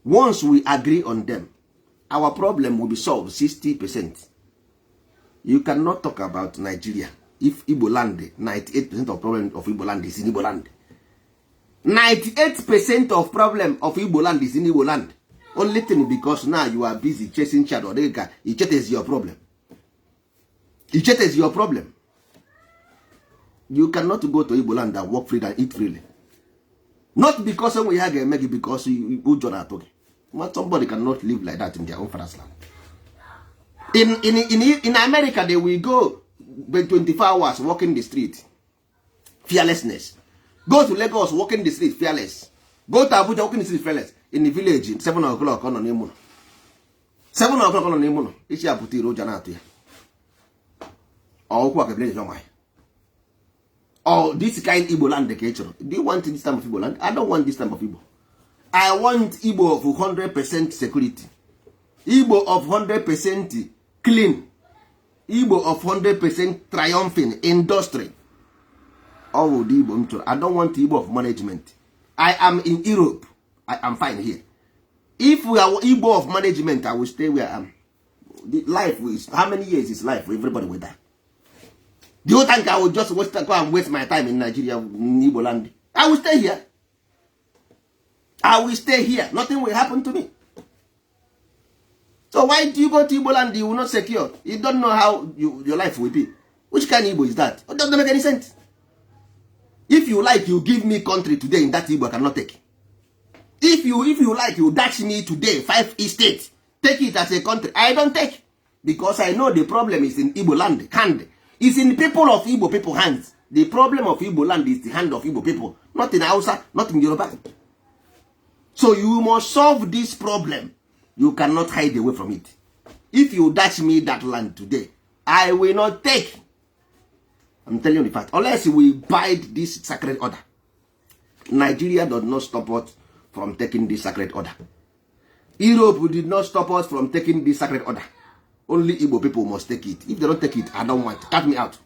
once we agree on them, our problem will be solved 60%. You cannot talk about Nigeria if Igbo land, 98% of problem of Igbo land is in Igbo land. 98% of problem of Igbo land is in Igbo land. Only thing because now you are busy chasing shadow. It is your problem. It is your problem. You cannot go to Igbo land and work free and eat freely. Not because we have a make it because you talking. Somebody cannot live like that in their own father's land. In America, they will go 24 hours walking the street. Fearlessness. Go to Lagos walking the street, fearless. Go to Abuja walking the street, fearless. In the village, 7 o'clock on the moon. 7 o'clock on the moon. It's a puti roja na atu. Or this kind Igbo land decade. Do you want this type of Igbo land? I don't want this type of Igbo. I want Igbo of 100% security. Igbo of 100% clean. Igbo of 100% triumphing industry. Oh, the Igbo. I don't want Igbo of management. I am in Europe. I am fine here. If we are Igbo of management, I will stay where I am. The life is, how many years is life? Everybody will die. Do you think I will just go and waste my time in Nigeria, in Igbo land? I will stay here. I will stay here. Nothing will happen to me. So why do you go to Igbo land? You will not secure. You don't know how your life will be. Which kind of Igbo is that? It doesn't make any sense. If you like, you give me country today in that Igbo I cannot take. If you like, you dash me today 5 states. Take it as a country. I don't take. Because I know the problem is in Igbo land. Hand. It's in the people of Igbo people hands. The problem of Igbo land is the hand of Igbo people. Not in Hausa, not in Yoruba. So you must solve this problem. You cannot hide away from it. If you dash me that land today, I will not take. I'm telling you the fact. Unless we bide this sacred order. Nigeria does not stop us from taking this sacred order. Europe did not stop us from taking this sacred order. Only Igbo people must take it. If they don't take it, I don't want. Cut me out.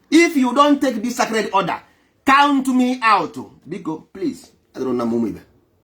If you don't take this sacred order, count me out. Biko, please. I don't know.